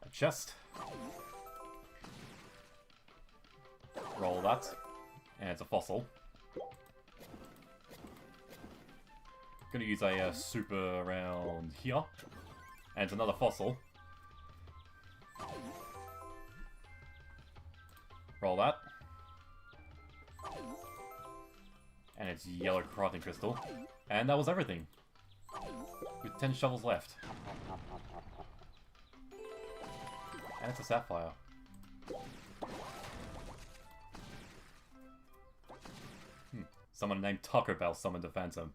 A chest. Roll that. And it's a fossil. Gonna use a super around here. And it's another fossil. Roll that. And it's yellow crafting crystal. And that was everything. With 10 shovels left. And it's a sapphire. Someone named Taco Bell summoned a phantom.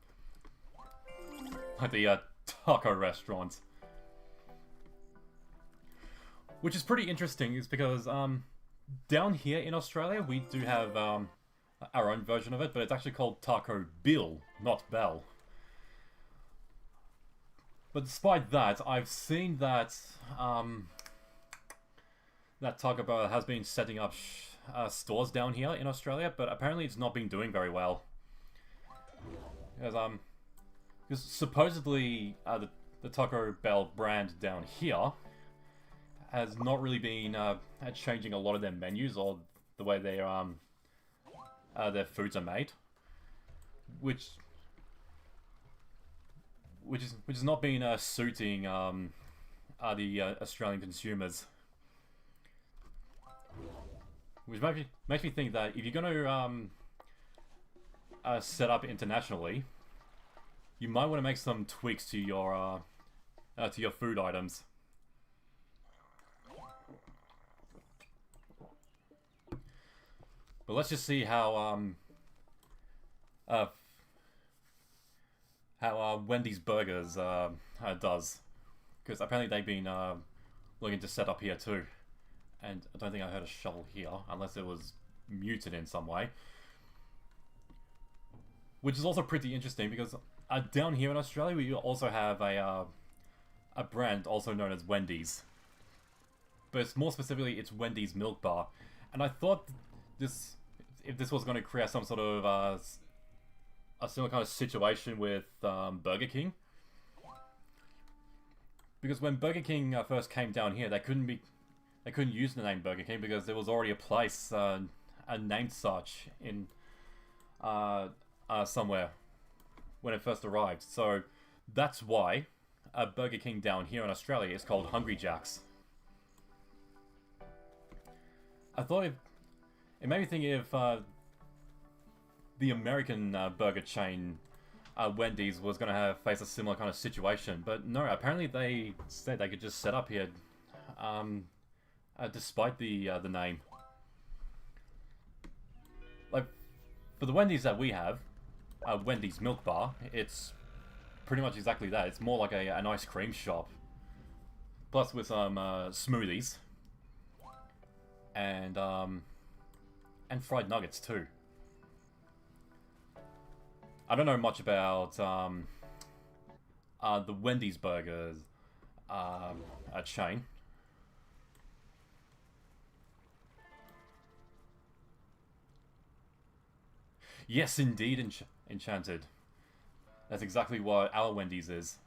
Like the taco restaurant. Which is pretty interesting, is because down here in Australia we do have our own version of it, but it's actually called Taco Bill, not Bell. But despite that, I've seen that that Taco Bell has been setting up stores down here in Australia, but apparently it's not been doing very well. Because supposedly the Taco Bell brand down here has not really been changing a lot of their menus or the way their foods are made, which has not been suiting the Australian consumers. Which makes me think that if you're going to set up internationally, you might want to make some tweaks to your food items. But let's just see how Wendy's Burgers does, because apparently they've been looking to set up here too. And I don't think I heard a shovel here, unless it was muted in some way. Which is also pretty interesting, because down here in Australia we also have a brand also known as Wendy's. But it's more specifically, it's Wendy's Milk Bar. And I thought if this was going to create some sort of a similar kind of situation with Burger King. Because when Burger King first came down here, they couldn't use the name Burger King because there was already a place named such in somewhere when it first arrived. So that's why Burger King down here in Australia is called Hungry Jack's. I thought it made me think if the American burger chain Wendy's was going to face a similar kind of situation, but no, apparently they said they could just set up here despite the name. Like, for the Wendy's that we have, Wendy's Milk Bar, it's pretty much exactly that. It's more like an ice cream shop Plus with some smoothies. And fried nuggets too. I don't know much about the Wendy's burgers chain. Yes, indeed, Enchanted. That's exactly what our Wendy's is.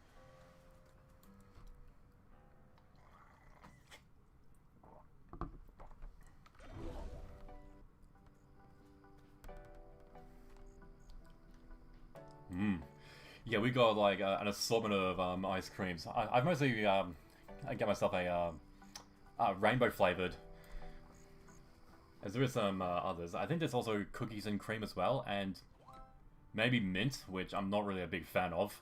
Yeah, we got like an assortment of ice creams. I've mostly I get myself a rainbow flavored. As there is some others. I think there's also cookies and cream as well, and maybe mint, which I'm not really a big fan of.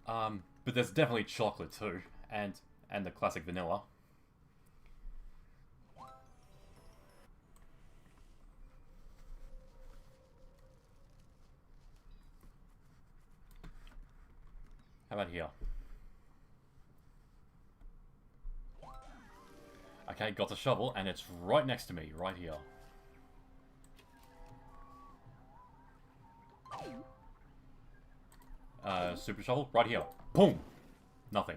But there's definitely chocolate too, and the classic vanilla. How about here? Okay, got the shovel, and it's right next to me, right here. Super shovel, right here. Boom! Nothing.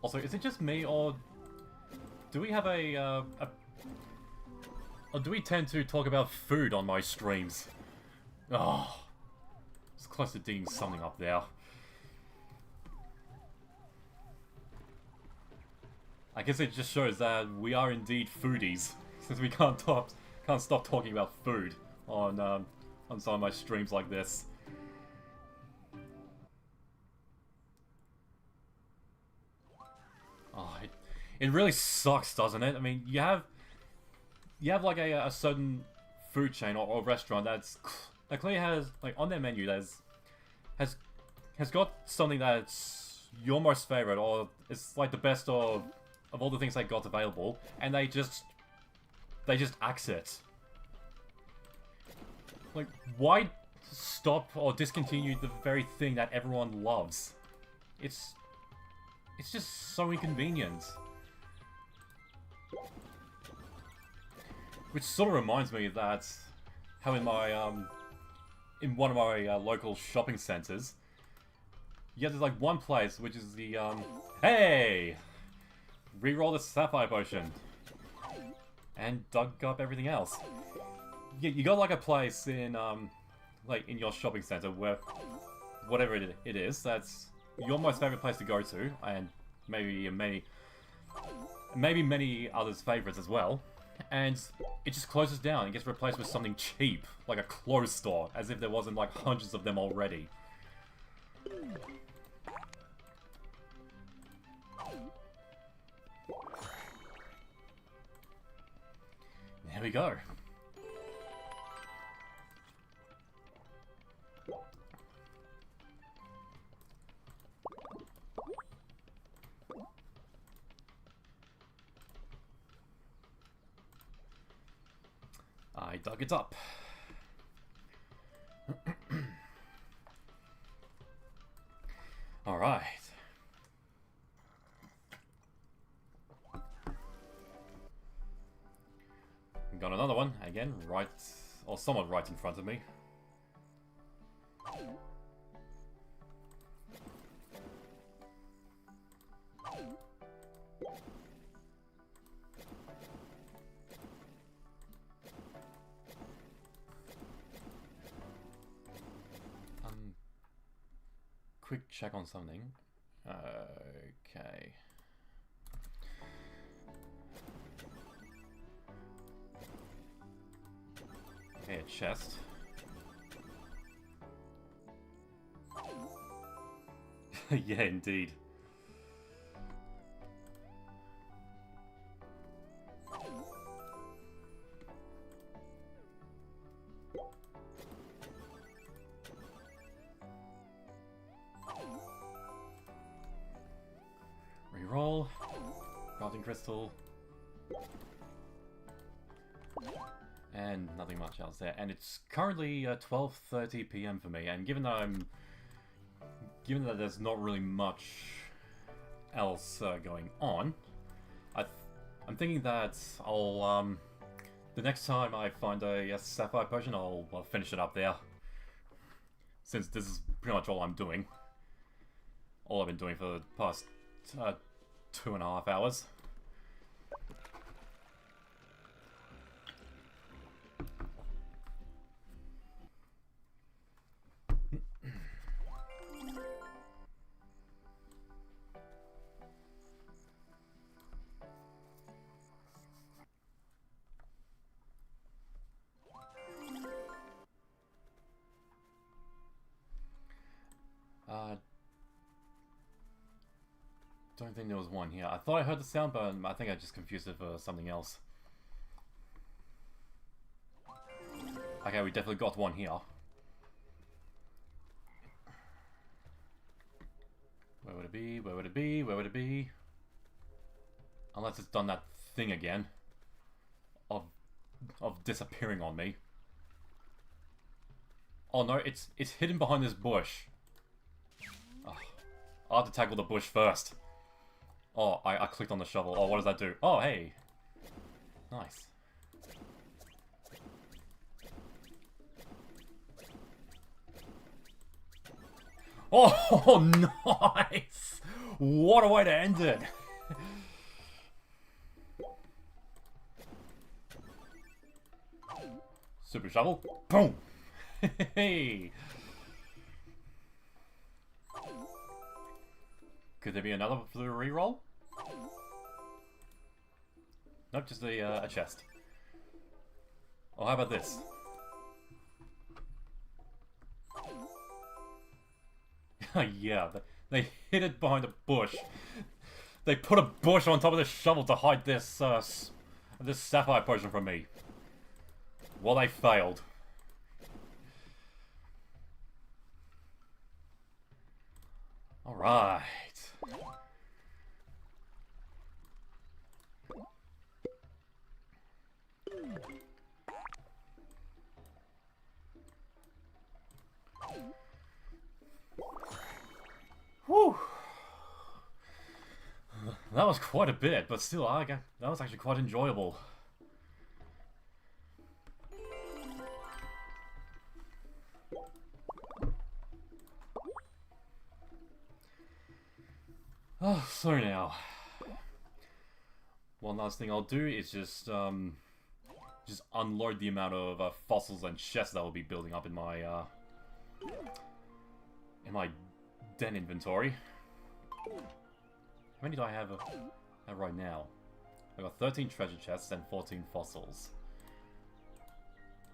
Also, is it just me, or do we have or do we tend to talk about food on my streams? Oh, it's close to digging something up there. I guess it just shows that we are indeed foodies, since we can't stop talking about food on some of my streams like this. Oh, it really sucks, doesn't it? I mean, you have like a certain food chain or restaurant that clearly has, like, on their menu has got something that's your most favorite, or it's like the best of all the things they got available, and they just axe it. Like, why stop or discontinue the very thing that everyone loves? It's just so inconvenient. Which sort of reminds me that how in my in one of my local shopping centers, yeah, there's like one place which is the hey, reroll the Sapphire potion and dug up everything else. You got like a place in like in your shopping center where whatever it is, that's your most favorite place to go to, and maybe many others' favorites as well. And it just closes down and gets replaced with something cheap, like a clothes store, as if there wasn't like hundreds of them already. There we go. I dug it up. All right. Got another one, again, right, or somewhat right in front of me. Quick check on something. Okay. Okay, a chest. Yeah, indeed. Reroll. Crafting crystal. And nothing much else there. And it's currently 12:30 p.m. for me, and given that there's not really much else going on, I'm thinking that I'll the next time I find a Sapphire potion, I'll finish it up there. Since this is pretty much all I'm doing. All I've been doing for the past 2.5 hours. Don't think there was one here. I thought I heard the sound, but I think I just confused it for something else. Okay, we definitely got one here. Where would it be? Where would it be? Where would it be? Unless it's done that thing again. Of disappearing on me. Oh no, it's hidden behind this bush. Oh, I'll have to tackle the bush first. Oh, I clicked on the shovel. Oh, what does that do? Oh, hey. Nice. Oh, nice! What a way to end it! Super shovel. Boom! Hey! Could there be another for the reroll? Nope, just a chest. Oh, how about this? Yeah, they hid it behind a bush. They put a bush on top of this shovel to hide this, this Sapphire potion from me. Well, they failed. Alright. Whew. That was quite a bit, but still, that was actually quite enjoyable. Oh, so now, one last thing I'll do is just unload the amount of fossils and chests that will be building up in my den inventory. How many do I have right now? I've got 13 treasure chests and 14 fossils.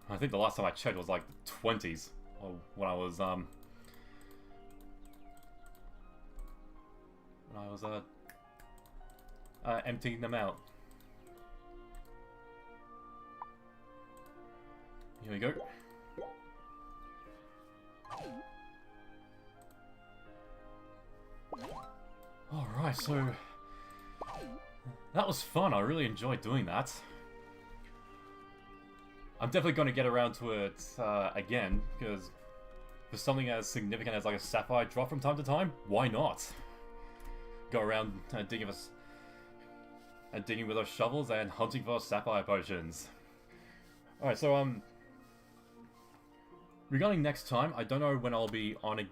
I think the last time I checked was like the 20s, when I was emptying them out. Here we go. Alright, so that was fun. I really enjoyed doing that. I'm definitely going to get around to it again, because for something as significant as like a Sapphire drop from time to time, why not? Go around digging with our shovels and hunting for Sapphire potions. Alright, so regarding next time, I don't know when I'll be on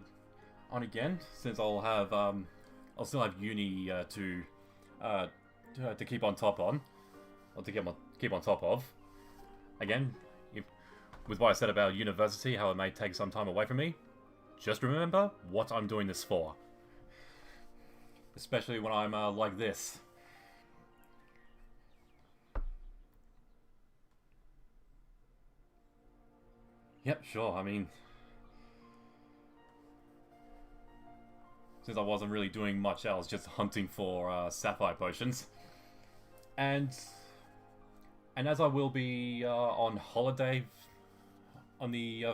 again, since I'll have I'll still have uni to keep on top on, or to keep on top of. Again, with what I said about university, how it may take some time away from me, just remember what I'm doing this for. Especially when I'm like this. Yep, sure, I mean, since I wasn't really doing much else, just hunting for Sapphire potions. And as I will be on holiday, on the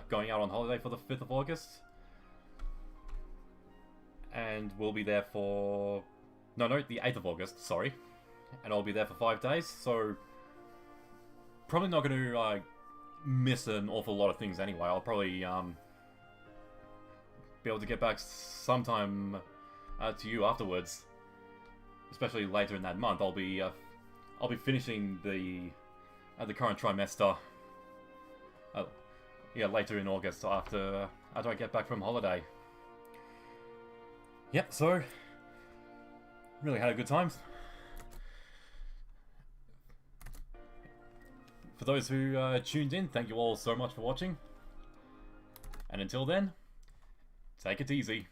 going out on holiday for the 5th of August, and we'll be there for the 8th of August, sorry, and I'll be there for 5 days. So probably not going to miss an awful lot of things anyway. I'll probably be able to get back sometime to you afterwards, especially later in that month. I'll be finishing the current trimester. Yeah, later in August after I get back from holiday. Yep. So really had a good time. For those who tuned in, thank you all so much for watching. And until then, take it easy.